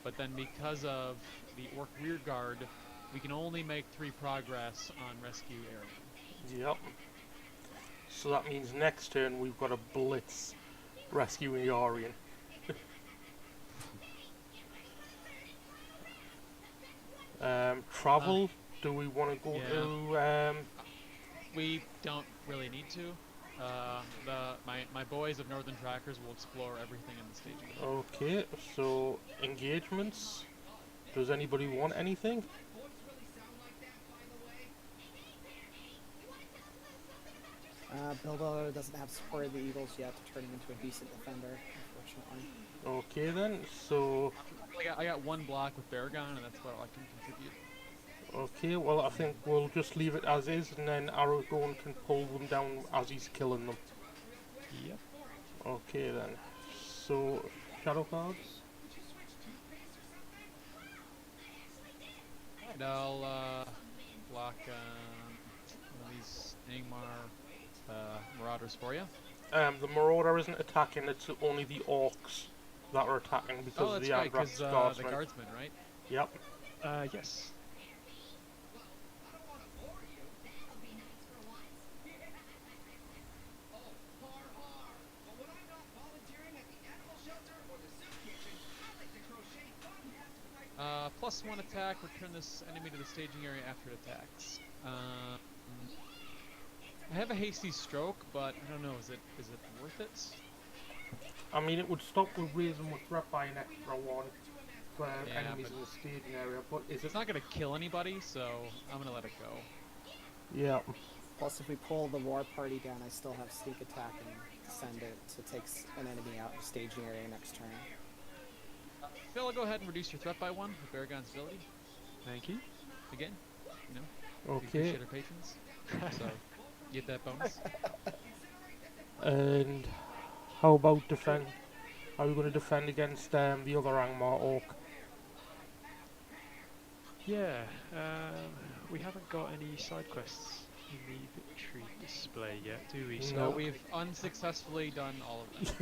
But then because of the Orc Rearguard, we can only make 3 progress on Rescue Area. Yep. So that means next turn we've got a blitz rescuing the Aryan. Travel, do we want to go to... We don't really need to. My boys of Northern Trackers will explore everything in the staging. Okay, so engagements. Does anybody want anything? Bilbo doesn't have support of the Eagles yet to turn him into a decent defender, unfortunately. Okay then, so... I got 1 block with Baragon, and that's what I can contribute. Okay, well I think we'll just leave it as is, and then Aragorn can pull them down as he's killing them. Yep. Okay then. So, shadow cards. And I'll block one of these Angmar Marauders for you. The Marauder isn't attacking, it's only the Orcs that are attacking because Oh, of that's the right, because Angrax the Guardsmen. guardsman, right? Yep. Yes. +1 attack, return this enemy to the staging area after it attacks. I have a hasty stroke, but I don't know, is it worth it? I mean, it would stop with raising with threat by an extra one for Yeah, enemies but in the staging area, but is it? It's not gonna kill anybody, so I'm gonna let it go. Yeah. Plus, if we pull the war party down, I still have sneak attack and send it to take an enemy out in the staging area next turn. Phil, I'll go ahead and reduce your threat by 1 with Baragon's ability. Thank you. Again, you know, we Okay. appreciate our patrons. So, get that bonus. And how about defend? Are we going to defend against the other Angmar Orc? Yeah. We haven't got any side quests in the victory display yet, do we? So No, we've unsuccessfully done all of them.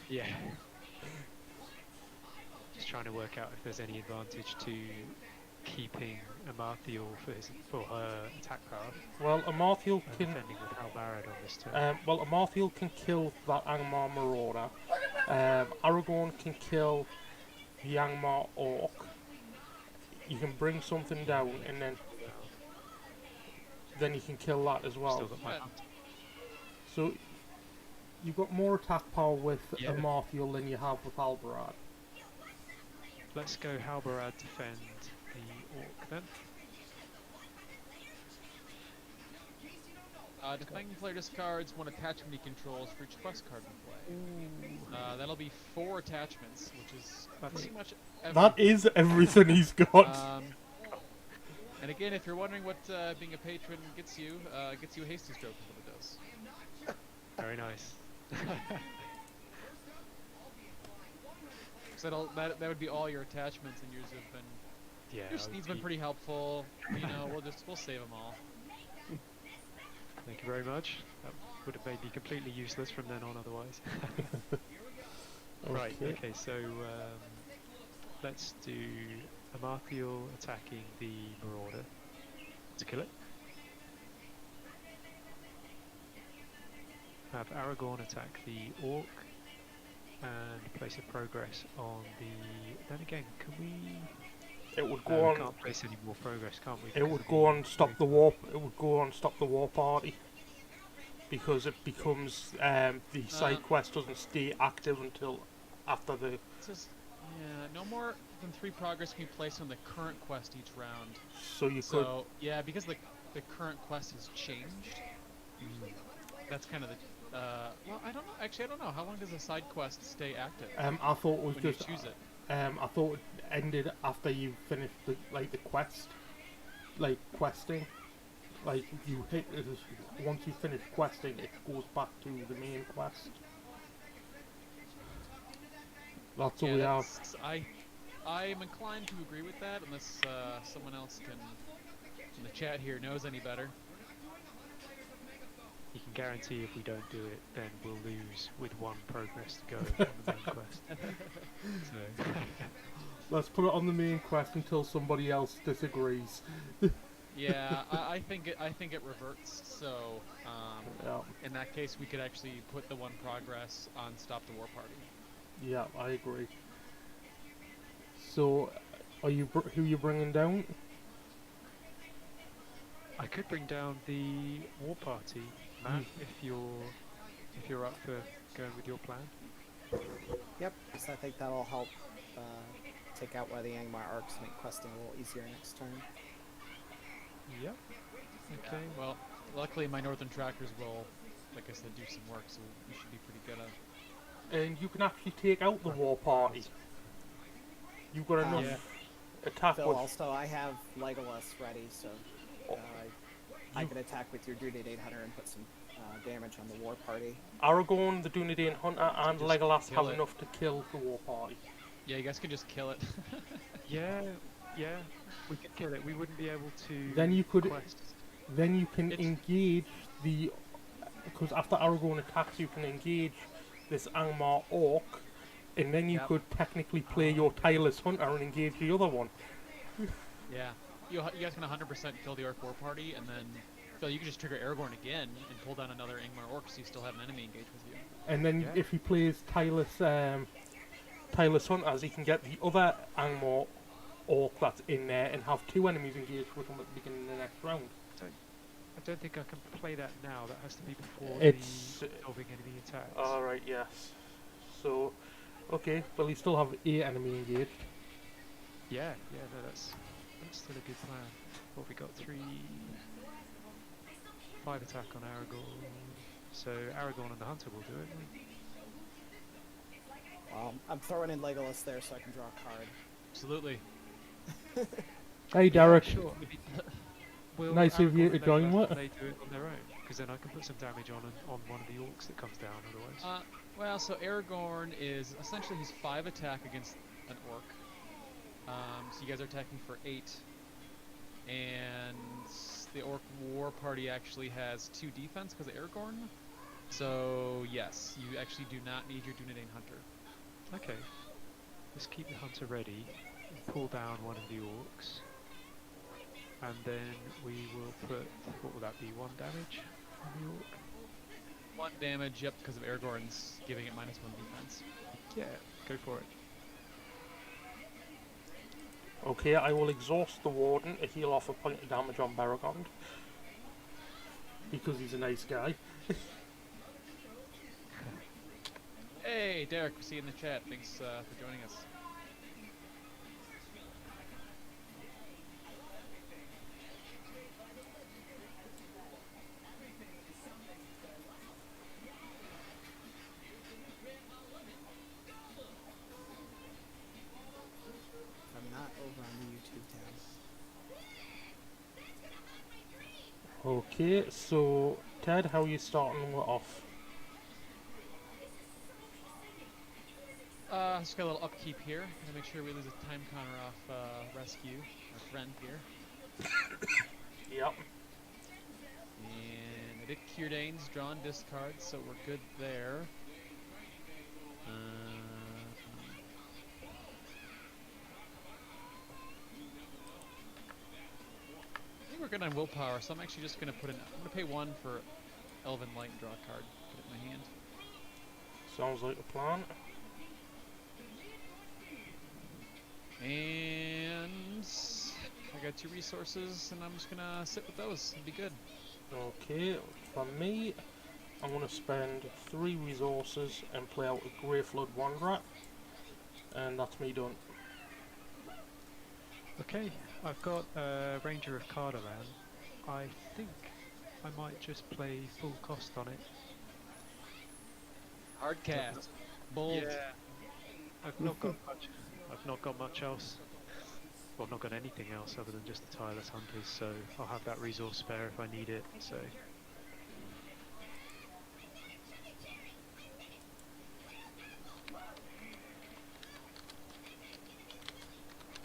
yeah. Just trying to work out if there's any advantage to keeping Amarthiel for her attack power Well, Amarthiel and can. defending with Halbarad on this turn. Well, Amarthiel can kill that Angmar Marauder. Aragorn can kill the Angmar Orc. You can bring something down, and then you can kill that as well. Still got my Yeah. So you've got more attack power with Yeah. Amarthiel than you have with Halbarad. Let's go Halbarad defend the orc then. Defending player discards 1 attachment he controls for each quest card in play. That'll be 4 attachments, which is That's- pretty much That is everything he's got. And again, if you're wondering what being a patron gets you a hasty stroke is what it does. Very nice. So that would be all your attachments, and yours have been. Yeah. Your Steve's been pretty helpful. You know, we'll save them all. Thank you very much. That would have made me completely useless from then on otherwise. Right, okay, so let's do Amarthiel attacking the Marauder to kill it. Have Aragorn attack the Orc and place a progress on the... Then again, can we... It would we go on. can't place any more progress, can't we? It because would of go the on stop the war. It would go on stop the war party because it becomes the side quest doesn't stay active until after the. It says, yeah, no more than 3 progress can be placed on the current quest each round. So you could. So yeah, because the current quest has changed. That's kind of the. Well, I don't know. Actually, I don't know. How long does a side quest stay active? I thought it was when just. you choose it. I thought it ended after you finished the quest, like questing. Like you hit once you finish questing, it goes back to the main quest. That's all we have. I'm inclined to agree with that, unless someone else can in the chat here knows any better. You can guarantee if we don't do it, then we'll lose with 1 progress to go on the main quest. So. Let's put it on the main quest until somebody else disagrees. Yeah, I think it reverts. So Yeah. in that case, we could actually put the 1 progress on stop the war party. Yeah, I agree. So, are you who you bringing down? I could bring down the war party, Matt, if you're up for going with your plan. Yep, so I think that'll help take out one of the Angmar arcs, make questing a little easier next turn. Yep. Okay. Well, luckily my northern trackers will, like I said, do some work, so we should be pretty good at. And you can actually take out the war party. You've got enough Yeah. attack Phil, with. also, I have Legolas ready, so I can attack with your Dune 800 and put some damage on the war party. Aragorn, the Dunedain Hunter, and Just Legolas kill have it. enough to kill the war party. Yeah, you guys could just kill it. Yeah, yeah, we could kill it. We wouldn't be able to. Then you could- Quest. Then you can It's- engage the... Because after Aragorn attacks, you can engage this Angmar Orc, and then you Yep. could technically play your Tireless Hunter and engage the other one. Yeah. You guys can 100% kill the Orc War Party, and then Phil, you can just trigger Aragorn again and pull down another Angmar Orc so you still have an enemy engaged with you. And then Yeah. if he plays Tireless Hunters, he can get the other Angmar Orc that's in there and have two enemies engaged with him at the beginning of the next round. I don't think I can play that now. That has to be before It's- the solving enemy attacks. Alright, yes. So, okay, well, you still have 8 enemy engaged. Yeah, no, that's still a good plan. What we got 5 attack on Aragorn. So Aragorn and the Hunter will do it. won't they? Well, I'm throwing in Legolas there so I can draw a card. Absolutely. Hey, Derek. Yeah, sure. Will Nice of you Aragorn to and join, Legolas, what? will they do it on their own? Because then I can put some damage on one of the orcs that comes down. Otherwise, Well, so Aragorn is essentially he's 5 attack against an orc. So you guys are attacking for 8, and the Orc War Party actually has 2 defense because of Aragorn. So yes, you actually do not need your Dunedain Hunter. okay. Just keep the Hunter ready. And pull down one of the orcs, and then we will put, what will that be? 1 damage on the orc. 1 damage, yep, because of Aragorn's giving it -1 defense. Yeah, go for it. Okay, I will exhaust the Warden to heal off a point of damage on Baragond. Because he's a nice guy. Hey, Derek, we see you in the chat. Thanks for joining us. I'm not over on the YouTube tab. Okay, so Ted, how are you starting off? Just got a little upkeep here. Gonna make sure we lose a time counter off rescue, our friend here. Yep. And I did Cure Dane's drawn discards, so we're good there. I think we're good on willpower, so I'm actually just gonna I'm gonna pay 1 for Elven Light and draw a card. Put it in my hand. Sounds like a plan. And I got 2 resources, and I'm just gonna sit with those. It'll be good. Okay, for me, I'm going to spend 3 resources and play out a Grey Flood Wanderer. And that's me done. Okay, I've got Ranger of Cardalan. I think I might just play full cost on it. Hard cast. Bold. I've not got much. I've not got much else. Well, I've not got anything else other than just the Tireless Hunters, so I'll have that resource spare if I need it. So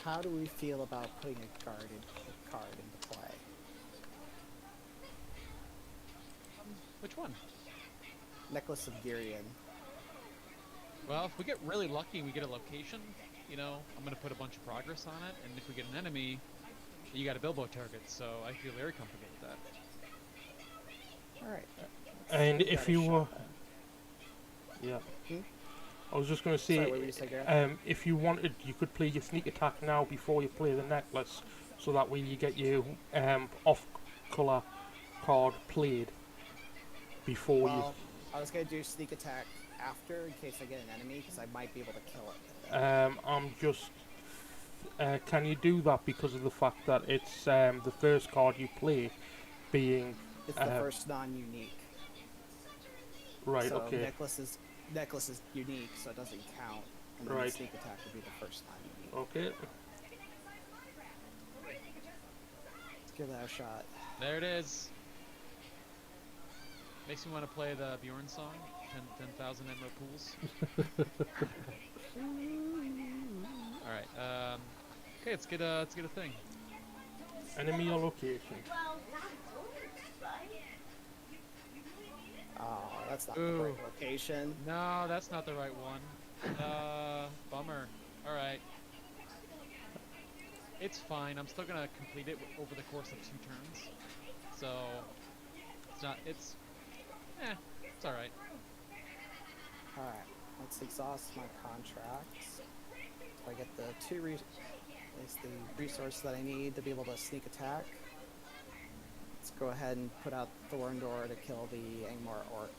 How do we feel about putting a card into play? Which one? Necklace of Girion. Well, if we get really lucky and we get a location, you know, I'm gonna put a bunch of progress on it, and if we get an enemy, you got a Bilbo target, so I feel very comfortable with that. Alright. And if you were... Yeah. Hmm? I was just going to say, Sorry, what were you saying, Gareth? if you wanted, you could play your sneak attack now before you play the necklace, so that way you get your off-colour card played before Well, I was gonna do sneak attack after in case I get an enemy, because I might be able to kill it. I'm just... can you do that because of the fact that it's the first card you play being... It's the first non-unique. Right, So okay. necklace is unique, so it doesn't count. And then Right. the sneak attack would be the first non-unique. Okay. Let's give that a shot. There it is. Makes me want to play the Bjorn song, 10,000 Emerald Pools. Alright, okay, let's get a thing. Enemy or location? Oh, that's not the Ooh. right location. No, that's not the right one. Bummer. Alright. It's fine, I'm still gonna complete it over the course of 2 turns. So, it's alright. Alright, let's exhaust my contracts. So I get the resource that I need to be able to sneak attack. Let's go ahead and put out Thorn Door to kill the Angmar Orc.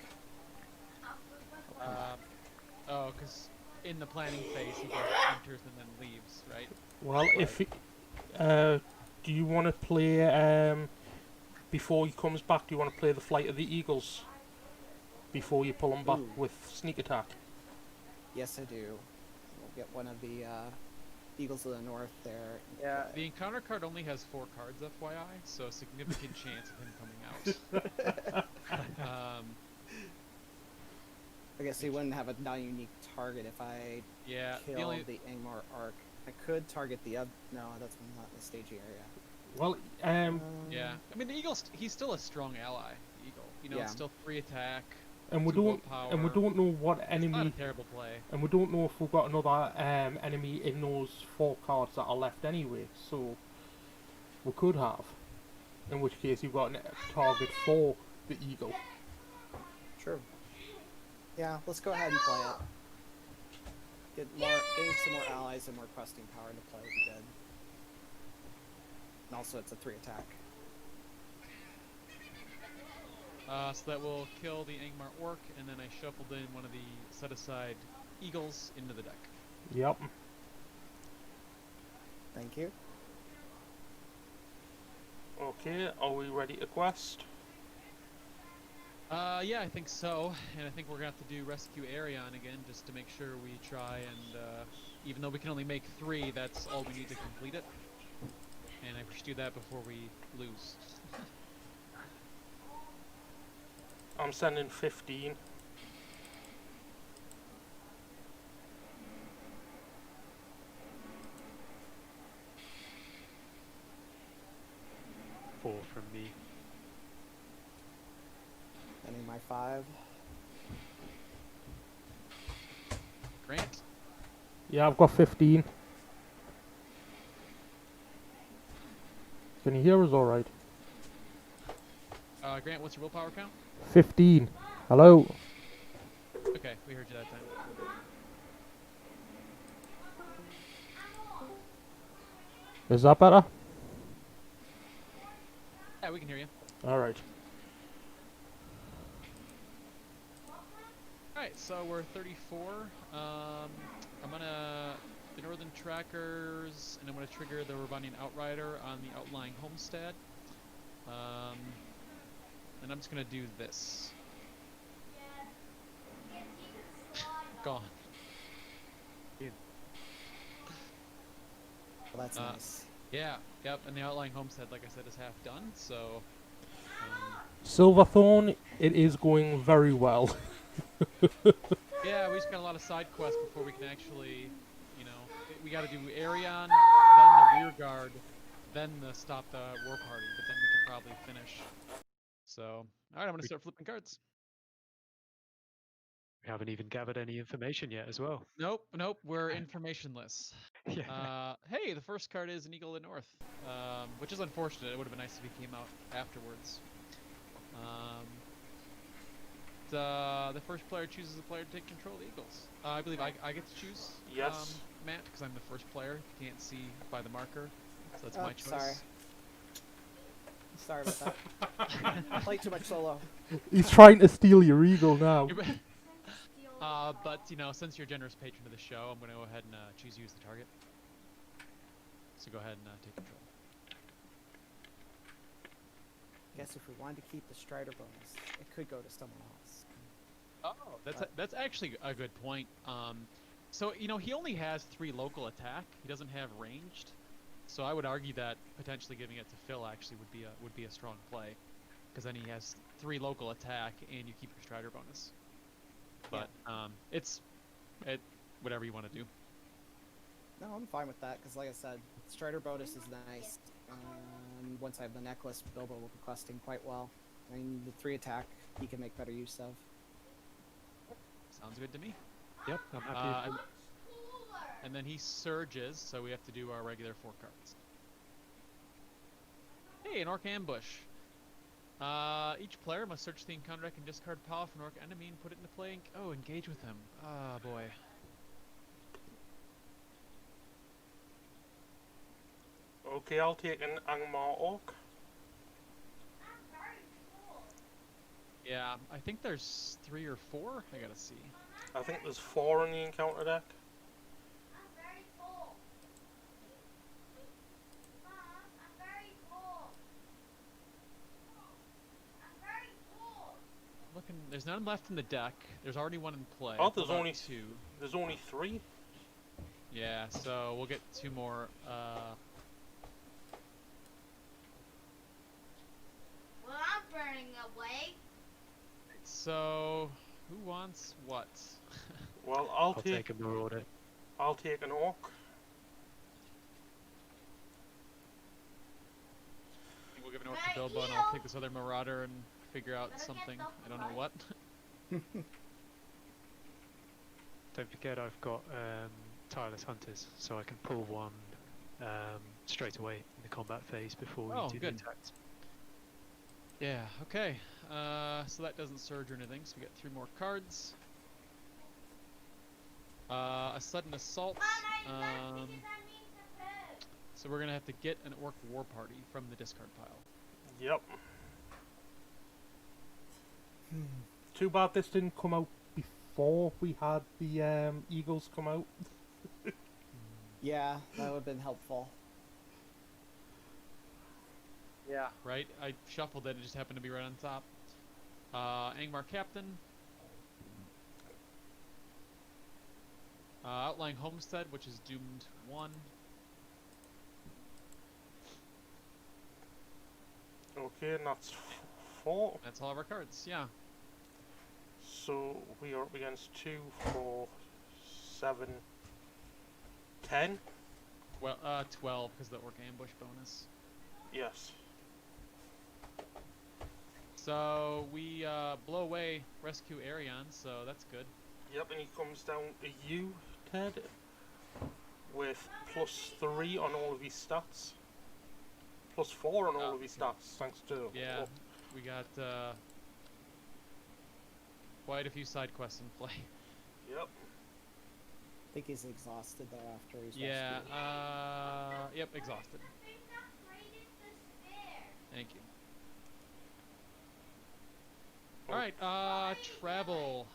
Oh, because in the planning phase he just enters and then leaves, right? Well, if it, do you want to play before he comes back? Do you want to play the Flight of the Eagles before you pull him back Ooh. with sneak attack? Yes, I do. We'll get one of the Eagles of the North there. Yeah. The encounter card only has 4 cards, FYI, so significant chance of him coming out. I guess he wouldn't have a non-unique target if I Yeah, kill the Angmar Arc. I could target the other. No, that's not in the staging area. Well, yeah. I mean, the Eagle's he's still a strong ally. The Eagle, you know, Yeah. it's still 3 attack. and we 2 don't willpower. and we don't know what It's not a enemy, terrible play. and we don't know if we've got another enemy in those 4 cards that are left anyway. So we could have, in which case you've got a target for the eagle. True. Yeah, let's go ahead and play it. Getting some more allies and more questing power into play would be good. And also, it's a 3 attack. So that will kill the Angmar Orc, and then I shuffled in one of the set-aside Eagles into the deck. Yep. Thank you. Okay, are we ready to quest? Yeah, I think so, and I think we're gonna have to do Rescue Arion again, just to make sure we try and, even though we can only make 3, that's all we need to complete it. And we should do that before we lose. I'm sending 15. Four from me. Ending my 5. Grant? Yeah, I've got 15. Can you hear us alright? Grant, what's your willpower count? 15. Hello? Okay, we heard you that time. Is that better? Yeah, we can hear you. Alright. Alright, so we're 34. I'm gonna... The Northern Trackers, and I'm gonna trigger the Ravanian Outrider on the outlying homestead. And I'm just gonna do this. Gone. Well, that's nice. Yeah, yep, and the outlying homestead, like I said, is half done, so... Silverthorn, it is going very well. yeah, we just got a lot of side quests before we can actually, you know... We gotta do Arion, then the rear guard, then the stop the war party, but then we can probably finish. So, alright, I'm gonna start flipping cards. We haven't even gathered any information yet as well. Nope, we're informationless. Yeah. Hey, the first card is an Eagle of the North, which is unfortunate. It would have been nice if he came out afterwards. The first player chooses a player to take control of the Eagles. I believe I get to choose, Yes. Matt, because I'm the first player. You can't see by the marker, so that's my choice. Sorry about that. I played too much solo. He's trying to steal your eagle now. But, you know, since you're a generous patron of the show, I'm going to go ahead and choose you as the target. So go ahead and take control. Guess if we wanted to keep the Strider bonus, it could go to someone else. Oh, that's actually a good point. So, you know, he only has 3 local attack. He doesn't have ranged. So I would argue that potentially giving it to Phil actually would be a strong play. because then he has 3 local attack, and you keep your Strider bonus. But it's whatever you want to do. No, I'm fine with that, because like I said, Strider bonus is nice. Once I have the necklace, Bilbo will be questing quite well. And the 3 attack, he can make better use of. Sounds good to me. Yep, I'm happy. And then he surges, so we have to do our regular 4 cards. Hey, an Orc ambush. Each player must search the encounter deck and discard power from an Orc enemy and put it into play. Oh, engage with him. Ah, boy. Okay, I'll take an Angmar Orc. Yeah, I think there's 3 or 4. I gotta see. I think there's 4 in the encounter deck. Looking, there's none left in the deck. There's already 1 in play. Oh, there's How about only 2. There's only 3. Yeah, so we'll get 2 more. Well, I'm burning away. So, who wants what? Well, I'll take a Marauder. I'll take an Orc. We'll give an Orc to Bilbo, and I'll take this other Marauder and figure out something. I don't know what. Don't forget I've got Tireless Hunters, so I can pull one straight away in the combat phase before we do good. the attacks. Yeah, okay. So that doesn't surge or anything, so we get 3 more cards. A sudden assault. So we're gonna have to get an Orc war party from the discard pile. Yep. Too bad this didn't come out before we had the Eagles come out. Yeah, that would have been helpful. Yeah. Right? I shuffled it, it just happened to be right on top. Angmar Captain. Outlying Homestead, which is doomed 1. Okay, and that's 4. That's all of our cards, yeah. So we are up against 2, 4, 7, 10. Well, 12, because of the Orc ambush bonus. Yes. So we blow away Rescue Arion, so that's good. Yep, and he comes down to you, Ted, with +3 on all of his stats. +4 on all of his stats, thanks to... Yeah, we got quite a few side quests in play. Yep. I think he's exhausted though after he's Yeah, rescued. yep, exhausted. Thank you. Alright, travel.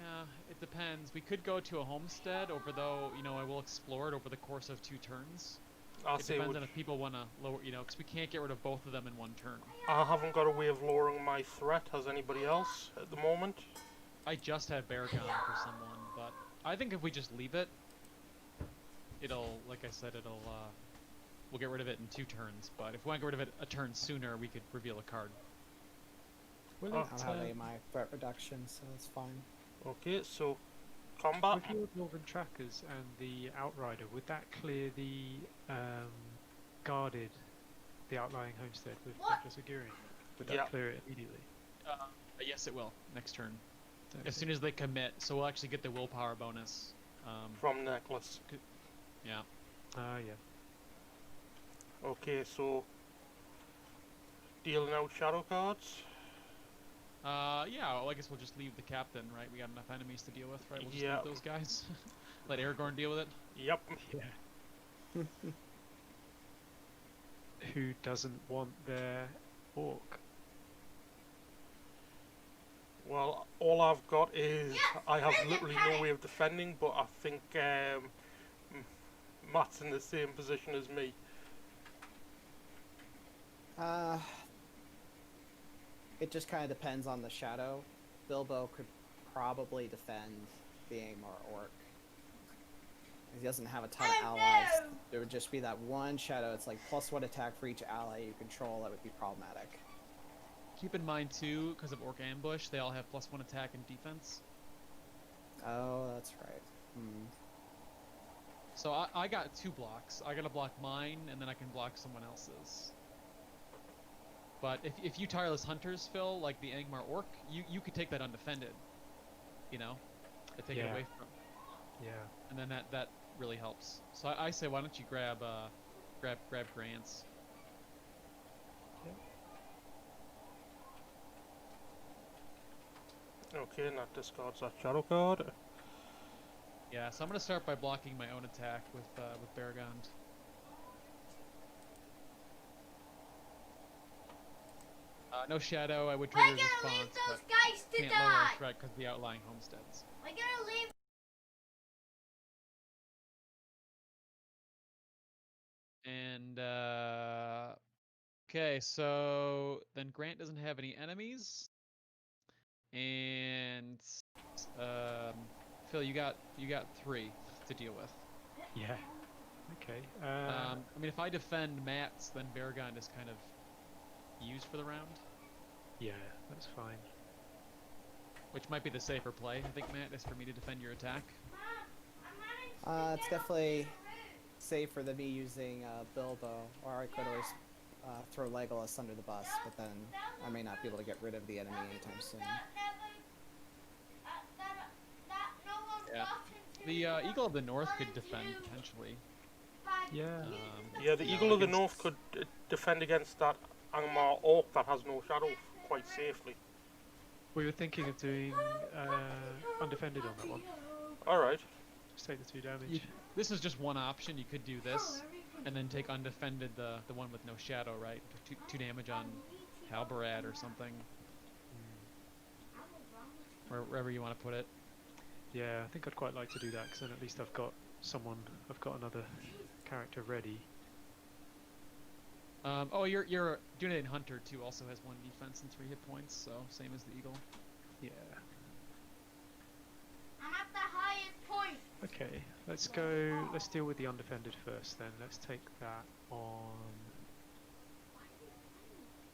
Yeah, it depends. We could go to a homestead, although, you know, I will explore it over the course of 2 turns. It depends on if people want to lower, you know, because we can't get rid of both of them in 1 turn. I haven't got a way of lowering my threat. Has anybody else at the moment? I just have Bear Gun for someone, but I think if we just leave it, it'll, like I said, it'll, we'll get rid of it in 2 turns. But if we want to get rid of it a turn sooner, we could reveal a card. Will I it, don't have any of my threat reduction, so it's fine. Okay, so combat. with your Northern Trackers and the Outrider, would that clear the guarded, the outlying homestead with Necklace Augurian? Would that Yeah. clear it immediately? Yes, it will. Next turn. Okay. As soon as they commit, so we'll actually get the willpower bonus. From Necklace. Yeah. Yeah. Okay, so dealing out shadow cards. Yeah, well, I guess we'll just leave the captain, right? We got enough enemies to deal with, right? We'll just Yeah. leave those guys. Let Aragorn deal with it. Yep. Yeah. Who doesn't want their orc? Well, all I've got is I have literally no way of defending, but I think Matt's in the same position as me. It just kind of depends on the shadow. Bilbo could probably defend the Angmar orc. He doesn't have a ton of allies. There would just be that one shadow. It's like +1 attack for each ally you control. That would be problematic. Keep in mind too, because of Orc Ambush, they all have +1 attack and defense. Oh, that's right. Hmm. So I got 2 blocks. I gotta block mine, and then I can block someone else's. But if you Tireless Hunters, Phil, like the Angmar Orc, you could take that undefended. You know? And take it Yeah. away from. Yeah. And then that really helps. So I say, why don't you grab Grants? Okay, and that discards that shadow card. Yeah, so I'm gonna start by blocking my own attack with Baragond. No shadow, I would We're trigger gonna his leave response, those but guys to can't lower die. our threat because of the outlying homesteads. We're gonna leave. And okay, so then Grant doesn't have any enemies, and Phil, you got 3 to deal with. Yeah. Okay. I mean, if I defend Matt's, then Baragond is kind of used for the round, Yeah, that's fine. which might be the safer play. I think, Matt, is for me to defend your attack. It's definitely safer than me using Bilbo, or I could always throw Legolas under the bus, but then I may not be able to get rid of the enemy anytime soon. Yeah. The Eagle of the North could defend potentially. Yeah. Yeah, the Eagle of the North could defend against that Angmar Orc that has no shadow quite safely. We were thinking of doing undefended on that one. Alright. Just take the 2 damage. This is just one option. You could do this, and then take undefended, the one with no shadow, right? 2 damage on Halberad or something, wherever you want to put it. Yeah, I think I'd quite like to do that because then at least I've got another character ready. Oh, your Dunedain Hunter too also has 1 defense and 3 hit points, so same as the Eagle. Yeah. I'm at the highest point. Okay, let's deal with the undefended first then. Let's take that on...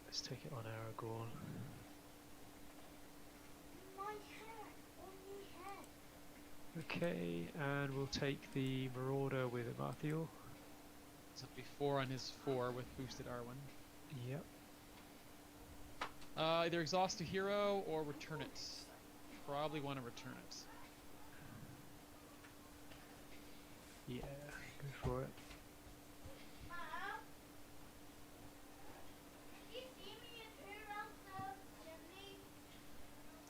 Let's take it on Aragorn. My hair, only hair. Okay, and we'll take the Marauder with Amathiel. So it'll be 4 on his 4 with boosted Arwen. Yep. Either exhaust a hero or return it. Probably want to return it. Yeah, go for it.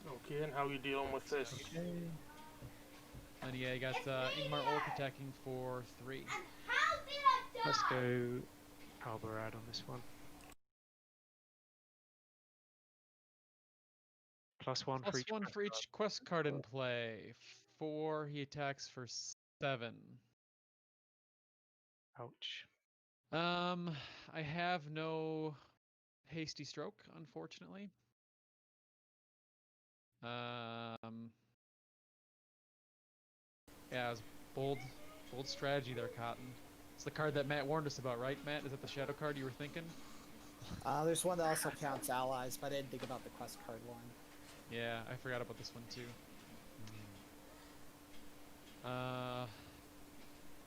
Okay, and how are you dealing with this? Okay. And yeah, you got Ingmar Orc attacking for 3. How did I die? Let's go Halberad on this one. +1 for each. +1 for each quest card in play. 4, he attacks for 7. Ouch. I have no hasty stroke, unfortunately. Yeah, it was bold strategy there, Cotton. It's the card that Matt warned us about, right, Matt? Is that the shadow card you were thinking? There's one that also counts allies, but I didn't think about the quest card one. Yeah, I forgot about this one too.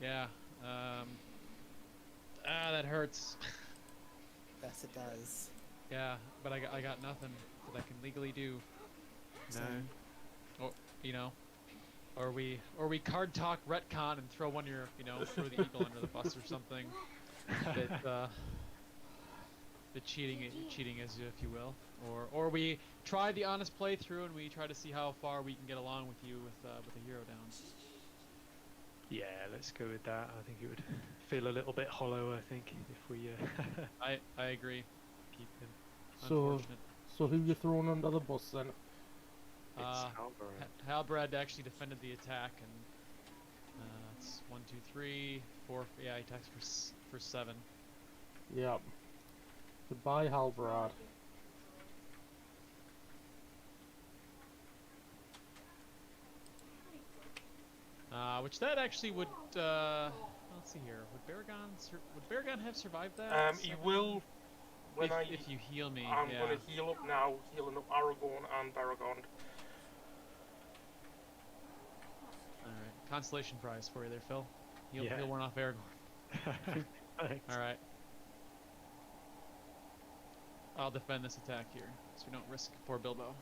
Yeah. That hurts. Yes, it does. Yeah, but I got nothing that I can legally do. No. Oh, you know, or we CardTalk retcon and throw one of your, throw the Eagle under the bus or something. The cheating is, if you will, or we try the honest playthrough and we try to see how far we can get along with you with a hero down. Yeah, let's go with that. I think it would feel a little bit hollow, I think, if we I agree. keep him. Unfortunate. So who you throwing under the bus then? It's Halberad. Halbrad actually defended the attack, and it's 1, 2, 3, 4. Yeah, he attacks for 7. Yep. Goodbye, Halbrad. Which that actually would. Let's see here. Would Baragon have survived that? He will when if you heal me. I'm yeah. gonna heal up now, healing up Aragorn and Baragon. All right. Consolation prize for you there, Phil. Heal Yeah. one off Aragorn. Thanks. All right. I'll defend this attack here, so we don't risk poor Bilbo.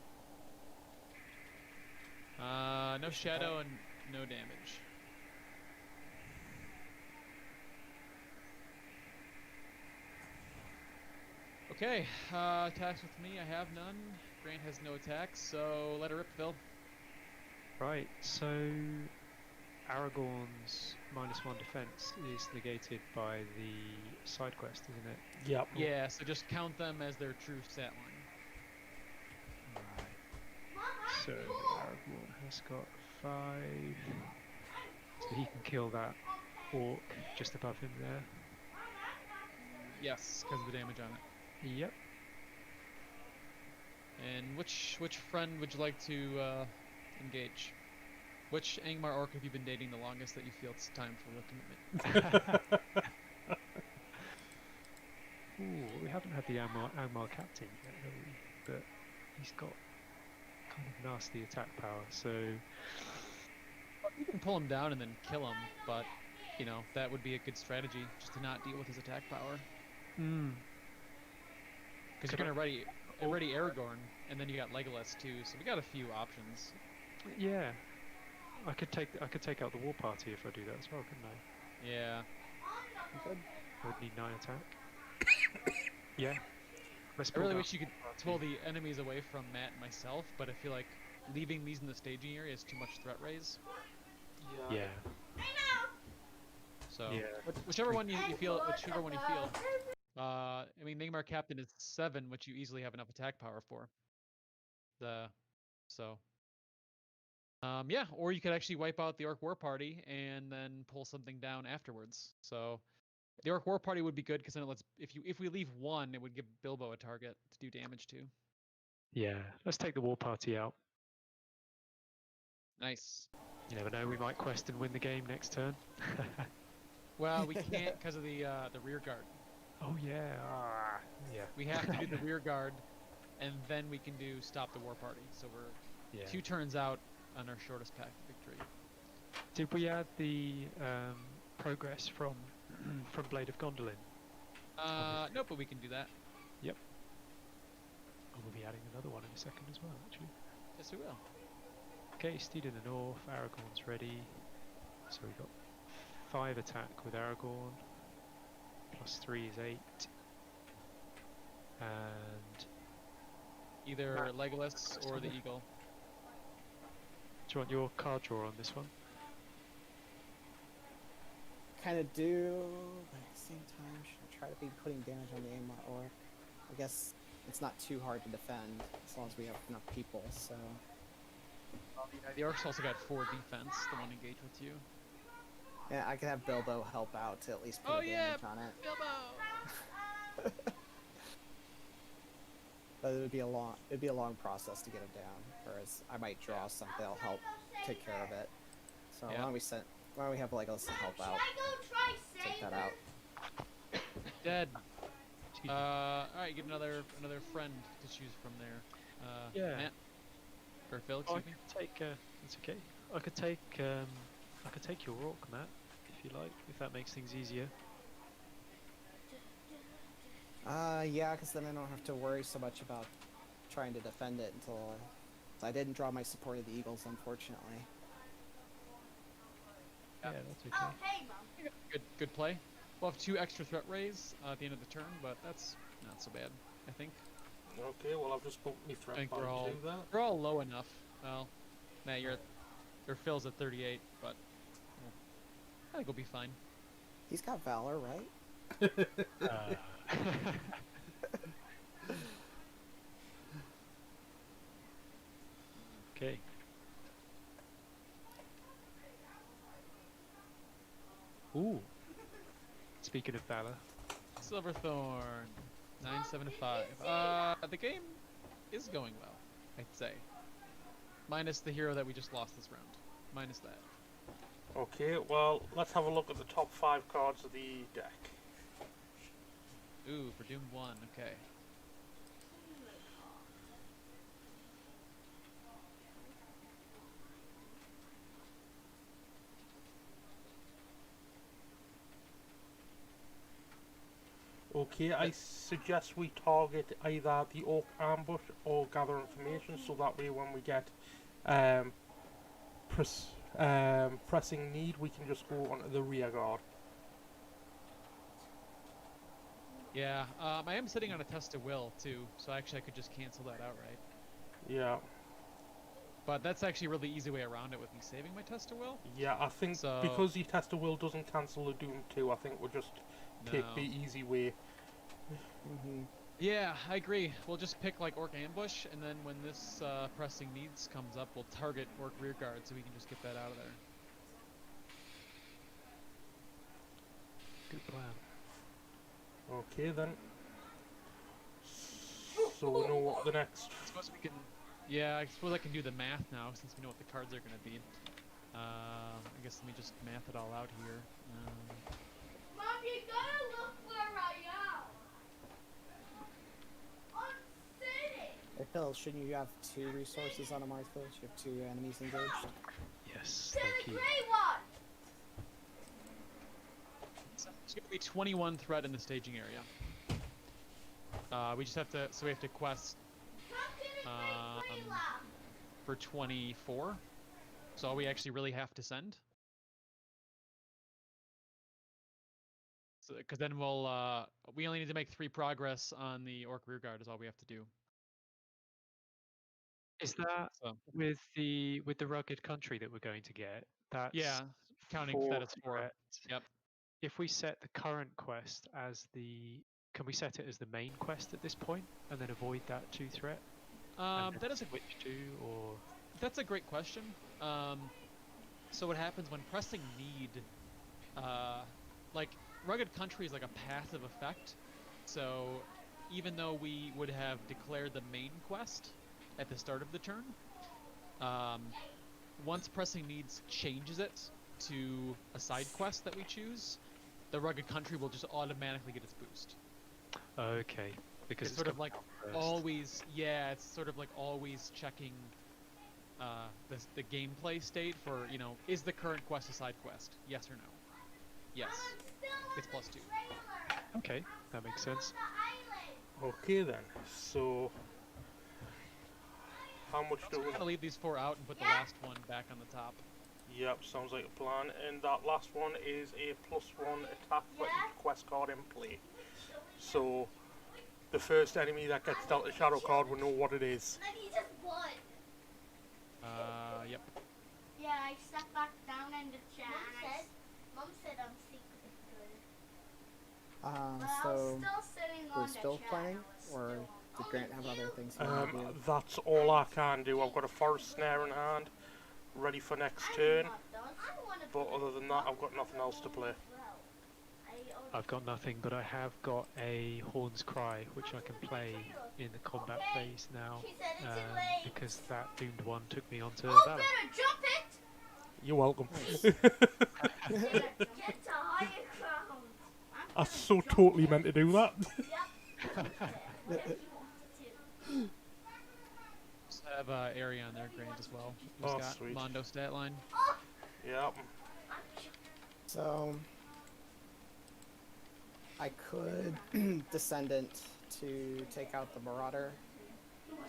No shadow and no damage. Okay, attacks with me. I have none. Grant has no attacks, so let her rip, Phil. Right, so Aragorn's -1 defense is negated by the side quest, isn't it? Yep. Yeah, so just count them as their true stat line. Right. So Aragorn has got 5, so he can kill that orc just above him there. Yes, because of the damage on it. Yep. And which friend would you like to engage? Which Angmar orc have you been dating the longest that you feel it's time for a commitment? Ooh, we haven't had the Angmar captain yet, have we? But he's got kind of nasty attack power, so You can pull him down and then kill him, but you know that would be a good strategy, just to not deal with his attack power. Because you're gonna ready Aragorn, and then you got Legolas too, so we got a few options. yeah. I could take out the war party if I do that as well, couldn't I? Yeah. Good. I would need 9 attack. Yeah. Let's I really build wish you up could the party. pull the enemies away from Matt and myself, but I feel like leaving these in the staging area is too much threat raise. Yeah. So Yeah. whichever one you feel. I mean, Angmar Captain is 7, which you easily have enough attack power for. Yeah, or you could actually wipe out the Orc War Party and then pull something down afterwards. So the Orc War Party would be good because then it lets if we leave one, it would give Bilbo a target to do damage to. Yeah. Let's take the war party out. Nice. You never know, we might quest and win the game next turn. Well, we can't because of the rear guard. Oh yeah. Yeah. We have to do the rear guard, and then we can do stop the war party. So we're Yeah. 2 turns out on our shortest path to victory. Did we add the progress from Blade of Gondolin? Nope, but we can do that. Yep. Oh, we'll be adding another one in a second as well, actually. Yes, we will. Okay, Steed in the north, Aragorn's ready. So we've got 5 attack with Aragorn. +3 is 8. And Either Matt, Legolas or the eagle. do you want your card draw on this one? Kind of do, but at the same time, should I try to be putting damage on the Angmar orc? I guess it's not too hard to defend as long as we have enough people. So The orcs also got 4 defense. The one engaged with you. yeah, I could have Bilbo help out to at least put Oh, damage on it. Bilbo. But it'd be a long process to get him down. Whereas I might draw something that'll help take care of it. So Yeah. why don't we have Legolas to help out? Take that out. Dead. Excuse me. All right, get another friend to choose from there. Yeah. Matt or Phil, Oh, I excuse me. could take. It's okay. I could take your orc, Matt, if you like, if that makes things easier. Yeah, because then I don't have to worry so much about trying to defend it until I didn't draw my support of the Eagles, unfortunately. Yeah, that's okay. Good play. We'll have 2 extra threat raise at the end of the turn, but that's not so bad, I think. Okay, well I've just bumped me threat I think by we're all 2 there. we're all low enough. Well, Matt, or Phil's at 38, but well, I think we'll be fine. He's got Valor, right? Okay. Ooh. Speaking of valor, Silverthorn, 975. The game is going well, I'd say. Minus the hero that we just lost this round. Minus that. Okay, well, let's have a look at the top 5 cards of the deck. Ooh, for Doom 1, okay. Okay, I suggest we target either the Orc Ambush or Gather Information, so that way when we get um, pressing need, we can just go onto the rear guard. Yeah, I am sitting on a test of will too, so actually I could just cancel that outright. Yeah, But that's actually a really easy way around it with me saving my test of will. yeah, I think So because your Test of Will doesn't cancel the Doom 2, I think we'll just take the no. easy way. Mm-hmm. Yeah, I agree. We'll just pick like Orc Ambush, and then when this pressing needs comes up, we'll target Orc Rearguard so we can just get that out of there. Good plan. Okay then. So we know what the next. I suppose we can. Yeah, I suppose I can do the math now since we know what the cards are going to be. I guess let me just math it all out here. Mom, you gotta look where I am. I'm sitting. Hey Phil, shouldn't you have 2 resources on a Mars village? You have 2 enemies engaged. Yes, To thank the you. grey one. So there's going to be 21 threat in the staging area. We just have to. So we have to quest Come to the grey lab. for 24. So all we actually really have to send. So, because then we'll we only need to make 3 progress on the Orc Rearguard is all we have to do. Is that So with the rugged country that we're going to get? That's yeah, counting 4 Fed as 4. threat. Yep. If we set the current quest as can we set it as the main quest at this point and then avoid that 2 threat? And then That is a switch to, or that's a great question. So what happens when pressing need, like rugged country is like a passive effect. So even though we would have declared the main quest at the start of the turn, once pressing needs changes it to a side quest that we choose, the rugged country will just automatically get its boost. okay, because It's sort of coming like out first. always, yeah, it's sort of like always checking the gameplay state for, you know, is the current quest a side quest? Yes or no? Yes. I'm still on It's the +2. trailer. Okay, that makes sense. On the island. Okay then. So how much do I'm we? gonna leave these 4 out and put the last one back on the top. Yep, sounds like a plan. And that last one is a +1 attack for each quest card in play. So the first enemy that gets dealt a shadow card will know what it is. And he just won. Yep. Yeah, I sat back down in the chat. Mom said I'm secret good. But I So was still sitting on we're the still chat. playing, I was still or on. did Only Grant have other you. things he wanted to do? That's all I can do. I've got a forest snare in hand, ready for next I'm turn. not done. I wanna But play. other than that, I've got nothing else to play. I've got nothing, but I have got a Horn's Cry, which I can play in the combat phase now, She said it's too late. because that Doomed one took me onto Oh, Valor. better jump it! You're welcome. Better get to higher ground. I'm I gonna so jump totally it. meant to do that. Yep. Jump it. Whatever you wanted to. Just have area on there, Grant, as well. Who's Oh, got sweet. Mondo stat line. Yep. So I could Descendant to take out the Marauder,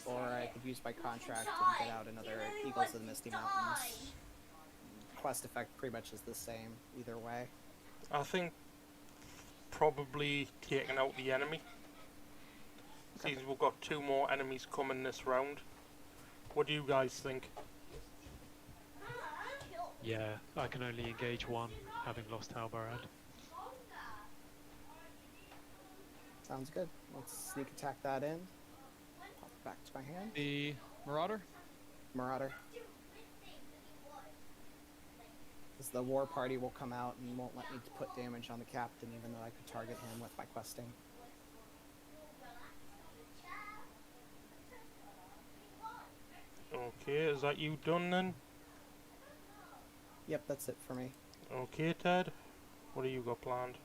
or I could use my contract and get out another Eagles of the Misty Mountains. Quest effect pretty much is the same either way. I think probably taking out the enemy. Seems we've got 2 more enemies coming this round. What do you guys think? Yeah, I can only engage 1, having lost Halbarad. Sounds good. Let's sneak attack that in. Pop it back to my hand. The Marauder. Marauder. Because the war party will come out and won't let me put damage on the captain, even though I could target him with my questing. Okay, is that you done then? Yep, that's it for me. Okay, Ted. What do you got planned?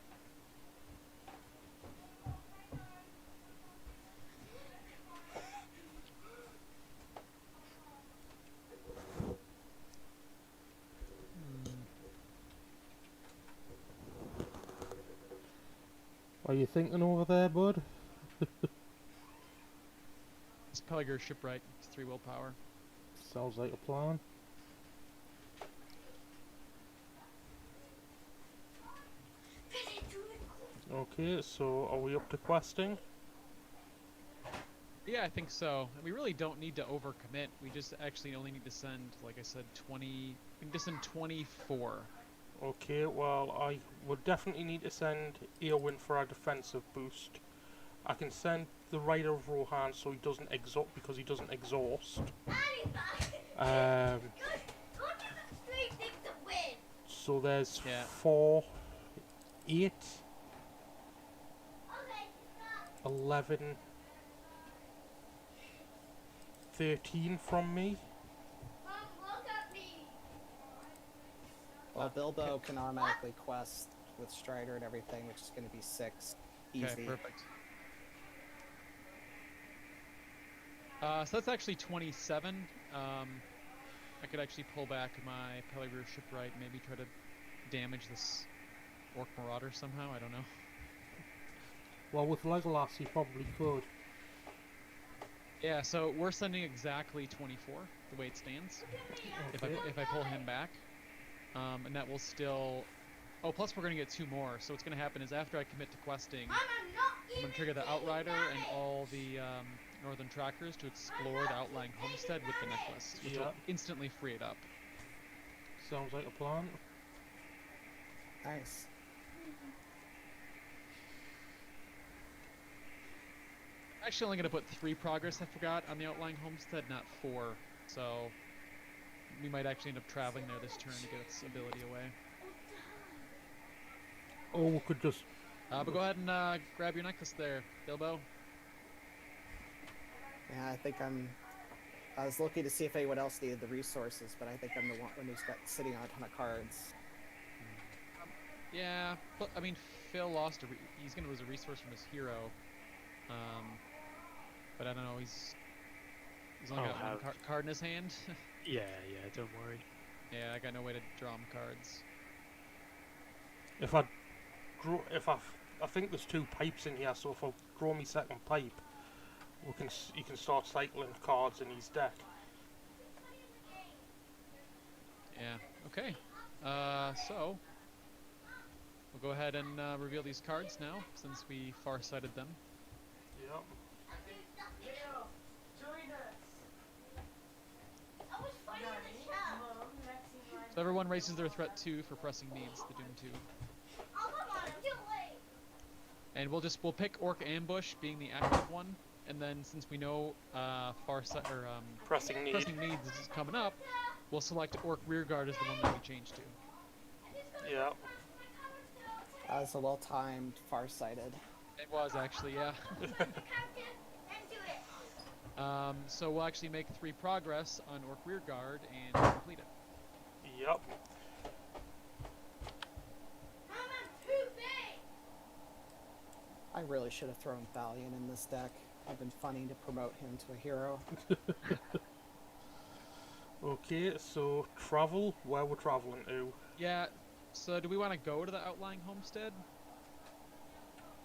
What are you thinking over there, bud? This Peliger shipwright. It's 3 willpower. Sounds like a plan. Okay, so are we up to questing? Yeah, I think so. And we really don't need to overcommit. We just actually only need to send, like I said, 20. We need to send 24. Okay, well, I would definitely need to send Eowyn for a defensive boost. I can send the Rider of Rohan so he doesn't exhaust, because he doesn't exhaust. So there's 4, 8, 11, 13 from me. Well, Bilbo can automatically quest with Strider and everything, which is going to be 6. Easy. Okay, perfect. So that's actually 27. I could actually pull back my Peliger shipwright, maybe try to damage this Orc Marauder somehow. I don't know. Well, with Legolas, he probably could. Yeah, so we're sending exactly 24, the way it stands. Okay. If I pull him back, and that will still. Oh, plus we're gonna get 2 more. So what's gonna happen is after I commit to questing, I'm gonna trigger the Outrider and all the Northern Trackers to explore the outlying homestead with the necklace, which will instantly free it up. Sounds like a plan. Nice. Actually, only gonna put 3 progress. I forgot on the outlying homestead, not 4. So we might actually end up traveling there this turn to get its ability away. Or we could just... But go ahead and grab your necklace there, Bilbo. Yeah, I think I was looking to see if anyone else needed the resources, but I think I'm the one who's got sitting on a ton of cards. Yeah, but I mean, Phil lost he's gonna lose a resource from his hero. But I don't know. He's only got one card in his hand. Yeah, don't worry. Yeah, I got no way to draw him cards. I think there's 2 pipes in here, so if I draw me second pipe, you can start cycling cards in his deck. Yeah. Okay. So we'll go ahead and reveal these cards now, since we far-sighted them. Yep. So everyone raises their threat 2 for pressing needs, the Doom 2. And we'll pick Orc Ambush being the active one, and then since we know Pressing needs is coming up, we'll select Orc Rearguard as the one that we change to. Yeah. That was a well-timed, far-sighted. It was actually, yeah. So we'll actually make 3 progress on Orc Rearguard and complete it. Yep. I really should have thrown Thalion in this deck. I've been funning to promote him to a hero. Okay, so travel. Where we're traveling to? Yeah. So do we want to go to the outlying homestead?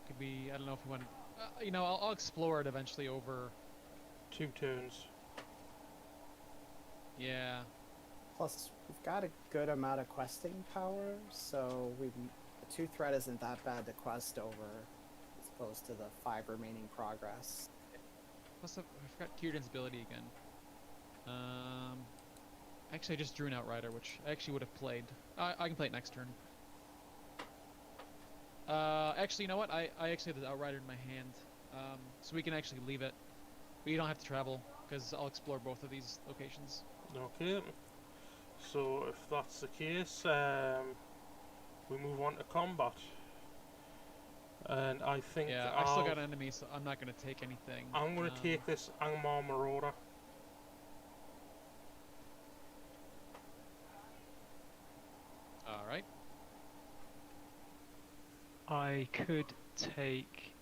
Could we? I don't know if we want to. I'll explore it eventually over 2 turns. Yeah. Plus, we've got a good amount of questing power, so the 2 threat isn't that bad to quest over, as opposed to the 5 remaining progress. Plus, I forgot Kieran's ability again. Actually, I just drew an Outrider, which I actually would have played. I can play it next turn. Actually, you know what? I actually have the Outrider in my hand, so we can actually leave it. We don't have to travel, because I'll explore both of these locations. Okay. So if that's the case, we move on to combat. And I think I still got an enemy, so I'm not going to take anything. I'm going to take this Angmar Marauder. I could take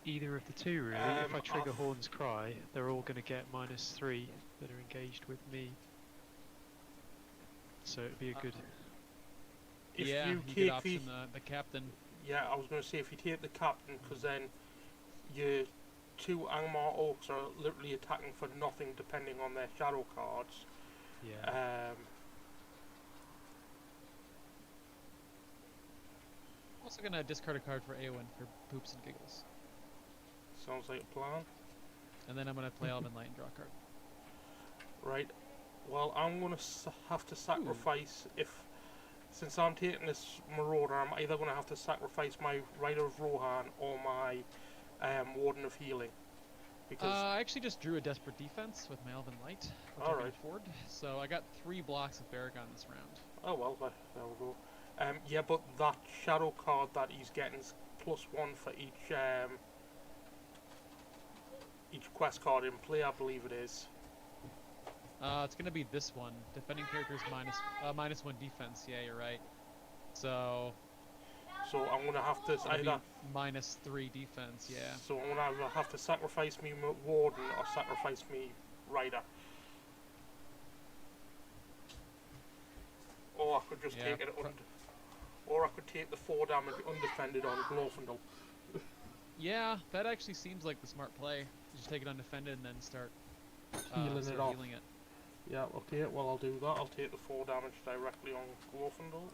either of the two, really. If I trigger Horn's Cry, they're all going to get -3 that are engaged with me. So it'd be a good... If yeah, you you take could option the captain. Yeah, I was going to say if you take the captain, because then your 2 Angmar Orcs are literally attacking for nothing depending on their shadow cards. Yeah. I'm also gonna discard a card for Eowyn for poops and giggles. Sounds like a plan. And then I'm gonna play Elven Light and draw a card. Right. Well, I'm going to have to sacrifice, since I'm taking this Marauder, I'm either going to have to sacrifice my Rider of Rohan or my Warden of Healing. Because I actually just drew a Desperate Defense with my Elven Light, which I can afford. So I got 3 blocks of Baragon this round. Oh well, there we go. Yeah, but that shadow card that he's getting is +1 for each quest card in play, I believe it is. It's gonna be this one. Defending characters -1 defense. Yeah, you're right. So I'm gonna have to either -3 defense. Yeah. So I'm gonna either have to sacrifice me Warden or sacrifice me Rider. Or I could just take it or I could take the 4 damage undefended on Glorfindel. Yeah, that actually seems like the smart play. Just take it undefended and then start healing it off. Healing it. Yeah, okay, well I'll do that. I'll take the 4 damage directly on Glorfindel.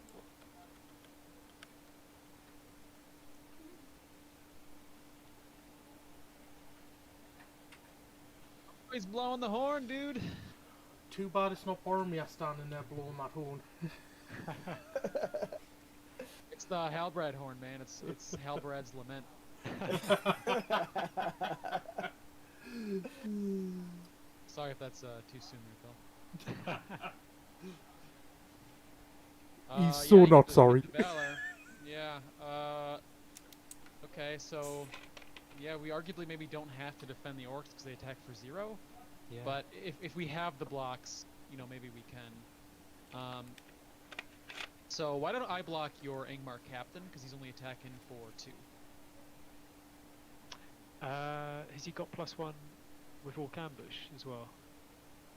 He's blowing the horn, dude. Too bad it's not Boromir standing there blowing that horn. It's the Halbrad horn, man. It's Halbrad's lament. Sorry if that's too soon, Rico. He's so not sorry. Yeah. Okay, so yeah, we arguably maybe don't have to defend the orcs because they attack for 0. Yeah. But if we have the blocks, you know, maybe we can. So why don't I block your Angmar captain because he's only attacking for 2. Has he got +1 with Orc Ambush as well?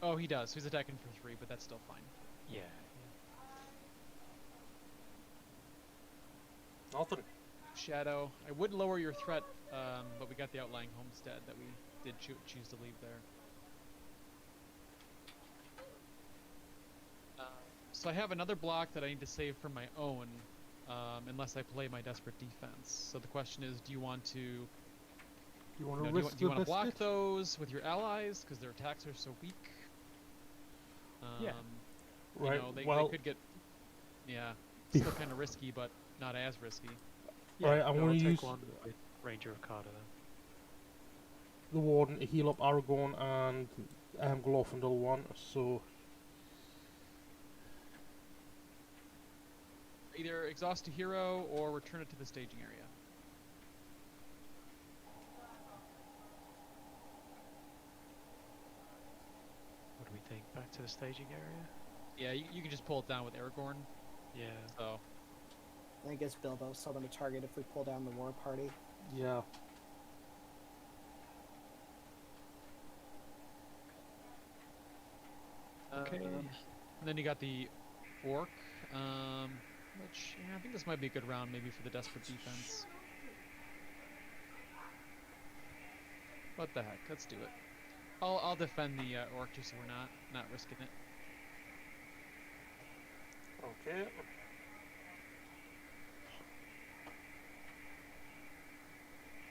Oh, he does. He's attacking for 3, but that's still fine. Yeah. Nothing. Shadow. I would lower your threat, but we got the outlying homestead that we did choose to leave there. So I have another block that I need to save for my own, unless I play my Desperate Defense. So the question is, do you want to... Do you want to block those with your allies because their attacks are so weak? Yeah. Right. You know, they could get... Yeah. Still kind of risky, but not as risky. Yeah, right, I'm going to use one with Ranger of Carter then. the Warden to heal up Aragorn and Glorfindel 1, so... Either exhaust a hero or return it to the staging area. What do we think? Back to the staging area? Yeah, you can just pull it down with Aragorn. Yeah. So. I think it's Bilbo, so them to target if we pull down the war party. Yeah. Okay. And then you got the orc, which I think this might be a good round maybe for the Desperate Defense. What the heck? Let's do it. I'll defend the orc just so we're not risking it. Okay.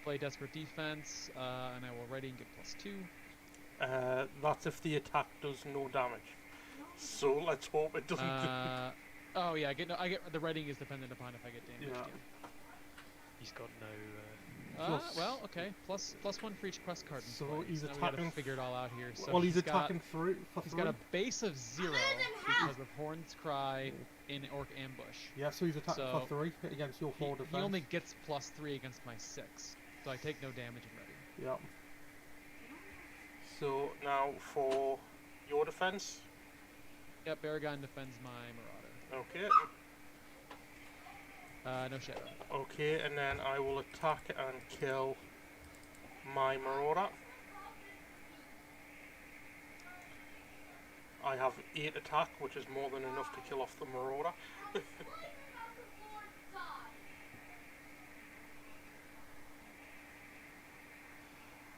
Play Desperate Defense, and I will ready and get +2. That's if the attack does no damage. So let's hope it doesn't. Oh yeah, I get the reading is dependent upon if I get damaged. Yeah. He's got no... well, okay. +1 for each quest card. So play. he's now we attacking. gotta figure it all out here. So Well, he's attacking for 3. He's got a base of 0 because of Horn's Cry in Orc Ambush. Yeah, so he's attacking So for 3 against your 4 defense. He only gets +3 against my 6, so I take no damage and ready. Yeah. So now for your defense. Yep, Baragon defends my Marauder. Okay. No shadow. Okay, and then I will attack and kill my marauder. I have 8 attack, which is more than enough to kill off the marauder.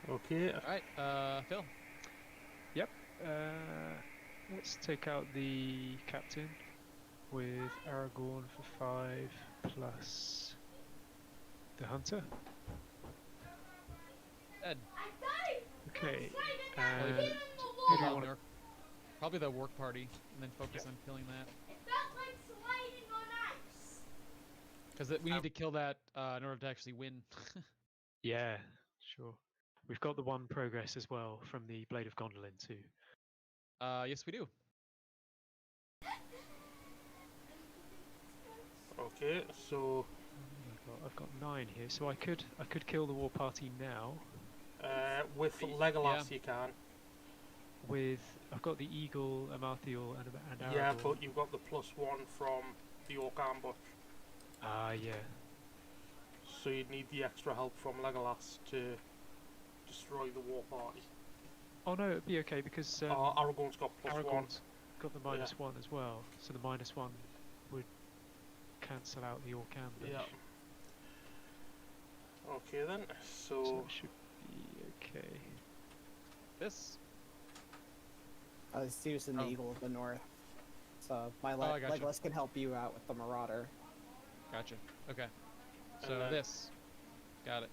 Okay. Alright, Phil. Yep. Let's take out the captain with Aragorn for 5 plus the hunter. Dead. Okay. Probably, And hold do you on, want York. Probably the work party, and then focus on killing that. It felt like sliding on ice. Because we need to kill that in order to actually win. Yeah, sure. We've got the one progress as well from the Blade of Gondolin too. Yes, we do. Okay, so I've got 9 here, so I could kill the war party now with Legolas you can. I've got the Eagle, Amathiel, and Aragorn. Yeah, but you've got the +1 from the Orc Ambush. Yeah. So you'd need the extra help from Legolas to destroy the war party. Oh no, it'd be okay because Aragorn's got +1. Aragorn's got the -1 as well, so the -1 would cancel out the Orc ambush. Yeah. Okay then, So so it should be okay. This? It's using the Eagle of the North. So my gotcha. Legolas can help you out with the Marauder. Gotcha. Okay. So then- this. Got it.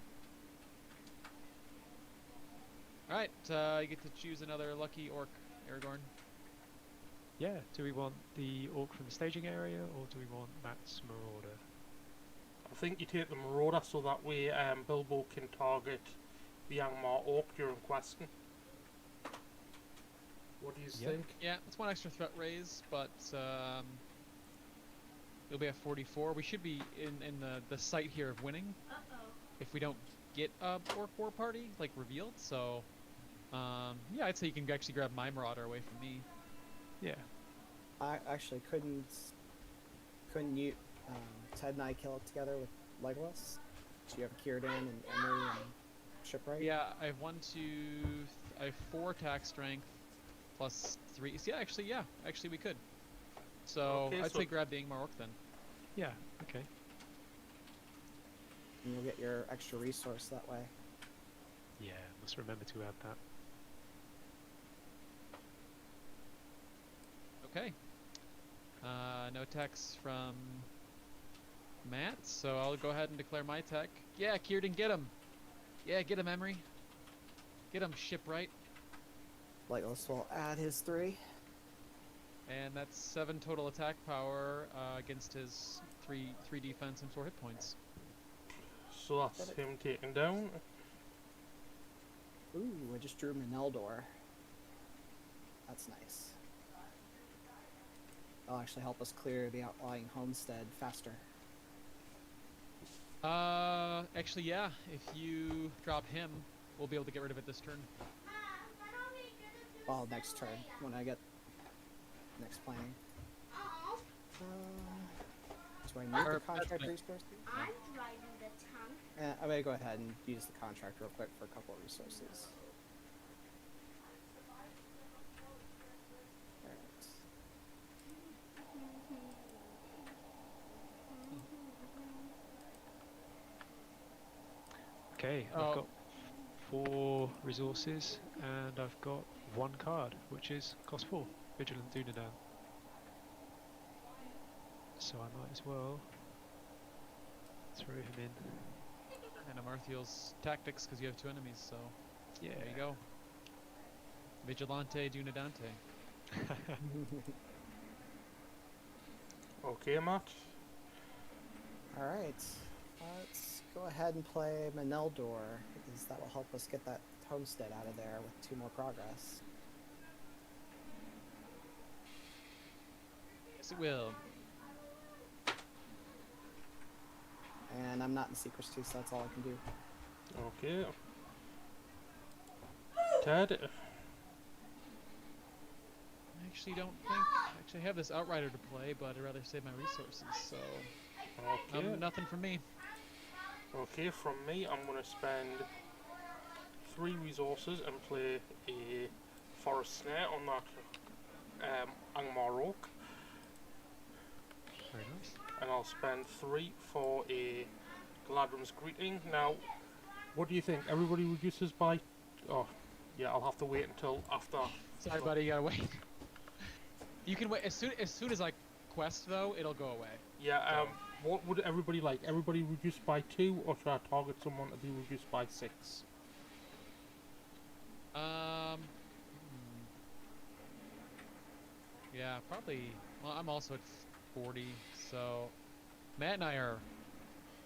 Alright, you get to choose another lucky orc, Aragorn. Yeah, do we want the Orc from the staging area or do we want Matt's Marauder? I think you take the Marauder so that way Bilbo can target the Angmar Orc during questing. What do you think? Yeah, it's one extra threat raise, but it'll be at 44. We should be in the sight here of winning if we don't get a orc war party like revealed. So yeah, I'd say you can actually grab my Marauder away from me. Yeah. I actually couldn't you Ted and I kill it together with Legolas? So you have Círdan and Emery and Shipwright? Yeah, I have I have 4 attack strength plus 3. So yeah, actually we could. So Okay, I'd so- say grab the Angmar orc then. Yeah, okay. And you'll get your extra resource that way. Yeah, must remember to add that. Okay. No attacks from Matt, so I'll go ahead and declare my attack. Yeah, Círdan, get him! Yeah, get him, Emery. Get him, Shipwright. Legolas will add his 3. And that's 7 total attack power against his 3 defense and 4 hit points. So that's him taken down. Ooh, I just drew Meneldor. That's nice. That'll actually help us clear the outlying homestead faster. Actually, yeah. If you drop him, we'll be able to get rid of it this turn. Well, next turn, when I get next planning. Do I need Or the contract that's resources? I'm driving the tank. I'm gonna go ahead and use the contract real quick for a couple of resources. Alright. Okay, Oh. I've got 4 resources and I've got 1 card, which is cost 4, Vigilant Dunedain. So I might as well throw him in. And Amarthiel's tactics, because you have 2 enemies, so Yeah. there you go. Vigilante Dunedante. Okay, Matt. Alright. Let's go ahead and play Meneldor, because that will help us get that homestead out of there with 2 more progress. Yes, it will. And I'm not in Secrets 2, so that's all I can do. Okay. Ted. I actually don't think... Actually, I have this Outrider to play, but I'd rather save my resources, so... Okay. Nothing from me. Okay, from me, I'm going to spend 3 resources and play a forest snare on that Angmar Oak. Very nice. And I'll spend 3 for a Galadrim's Greeting. Now, what do you think? Everybody reduces by... Oh, yeah, I'll have to wait until after... Sorry, buddy, you gotta wait. You can wait as soon as I quest though, it'll go away. Yeah, what would everybody like? Everybody reduced by 2, or should I target someone to be reduced by 6? Yeah, probably. Well, I'm also at 40, so Matt and I are,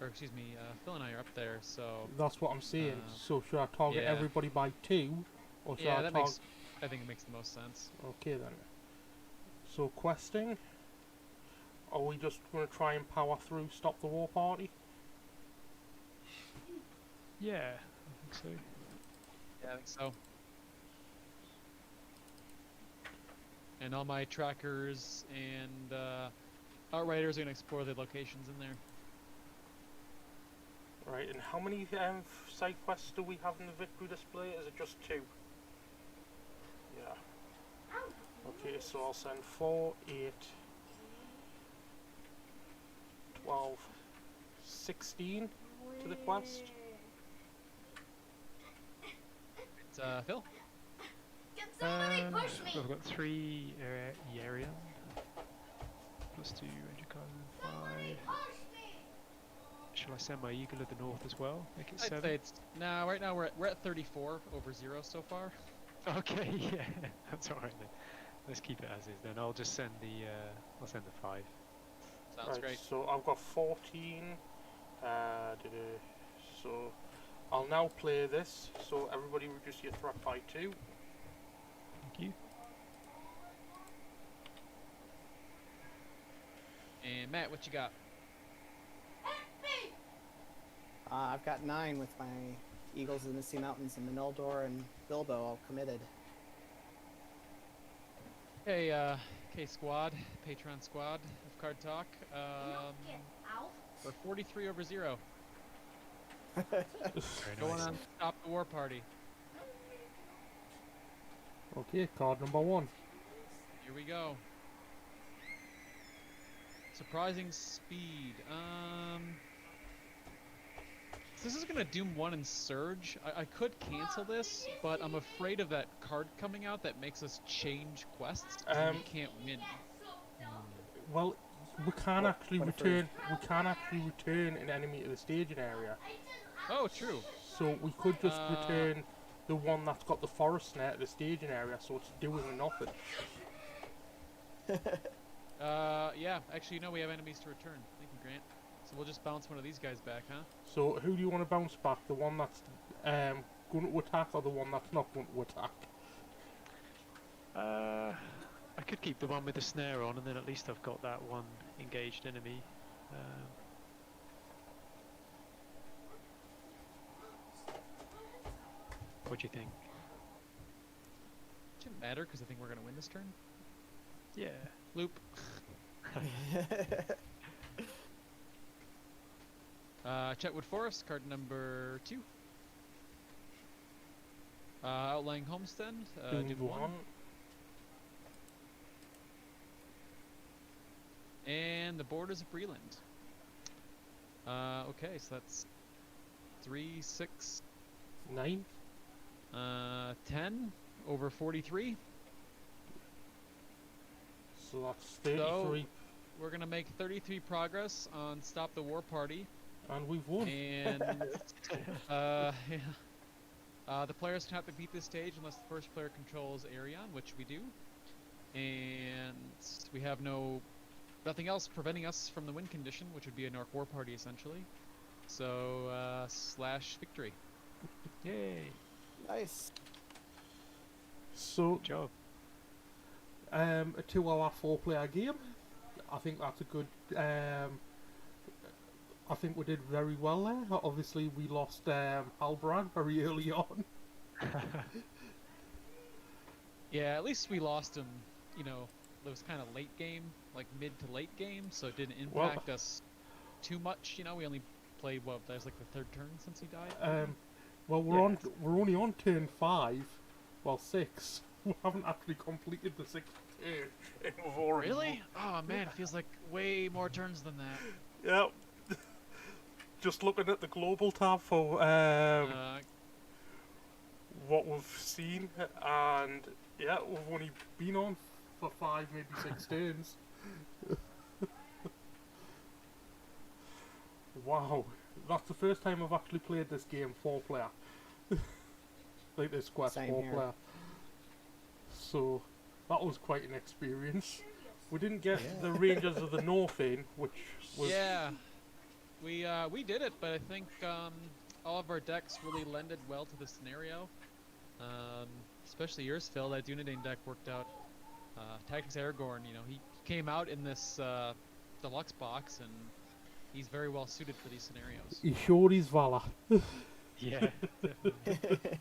or excuse me, Phil and I are up there. So That's what I'm saying. So should I target yeah. everybody by 2, or should yeah, I that target... I think it makes the most sense. Okay then. So questing. Are we just going to try and power through, stop the war party? Yeah, I think so. Yeah, I think so. And all my trackers and outriders are gonna explore the locations in there. Right, and how many side quests do we have in the victory display? Is it just 2? Yeah. Okay, so I'll send 4, 8, 12, 16 to the quest. It's Phil. Can somebody push me? I've got 3 Yarian. Plus 2 Ranger Carbon 5. Shall I send my Eagle of the North as well? Make it I'd 7? say it's right now we're at 34 over 0 so far. Okay, yeah, that's alright then. Let's keep it as is then. I'll just send the I'll send the 5. Sounds Right, great. so I've got 14. So I'll now play this. So everybody reduce your threat by 2. Thank you. And Matt, what you got? I've got 9 with my Eagles of the Misty Mountains and Minoldor and Bilbo all committed. Hey, squad, patron squad of CardTalk. Get out. We're 43 over 0. Very Going nice. on stop the war party. Okay, card number 1. Here we go. Surprising speed. So this is gonna Doom 1 and Surge. I could cancel this, but I'm afraid of that card coming out that makes us change quests. We can't win. Well, we can What- actually what if return. We can actually return an enemy to the staging area. Oh, true. So we could just return the one that's got the forest snare to the staging area, so it's doing nothing. Yeah. Actually, we have enemies to return. Thank you, Grant. So we'll just bounce one of these guys back, huh? So who do you want to bounce back? The one that's going to attack, or the one that's not going to attack? I could keep the one with the snare on, and then at least I've got that one engaged enemy. What do you think? Shouldn't matter because I think we're gonna win this turn. Yeah. Loop. Chetwood Forest, card number 2. Outlying Homestead, Doom 1. And the Borders of Breland. Okay, so that's 3, 6, 9. 10 over 43. So that's 33, So we're gonna make 33 progress on Stop the War Party. and we've won. And yeah. The players cannot defeat this stage unless the first player controls Arion, which we do. And we have nothing else preventing us from the win condition, which would be an Orc War Party essentially. So slash victory. Yay! Nice. So Good job. a 2-hour 4-player game. I think that's a good. I think we did very well there. Obviously, we lost Halbrand very early on. Yeah, at least we lost him. It was kind of late game, like mid to late game, so it didn't impact us too much. You know, we only played that was like the third turn since he died. Well, we're only on turn 5, well 6. We haven't actually completed the 6th turn. And we've already Really? Oh man, it feels like way more turns than that. Yep. Just looking at the global tab for what we've seen, and yeah, we've only been on for 5, maybe 6 turns. Wow, that's the first time I've actually played this game 4-player. Like this quest Same 4-player. So that was quite an experience. We didn't get the Rangers of the North in, which was Yeah, we did it, but I think all of our decks really lended well to the scenario. Especially yours, Phil. That Dunedain deck worked out. Tactics Aragorn, you know, he came out in this deluxe box, and he's very well suited for these scenarios. he showed his valor. Yeah, definitely.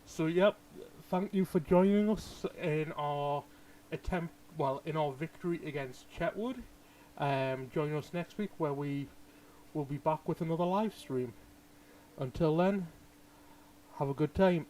So yep, thank you for joining us in our in our victory against Chetwood. Join us next week where we will be back with another live stream. Until then, have a good time.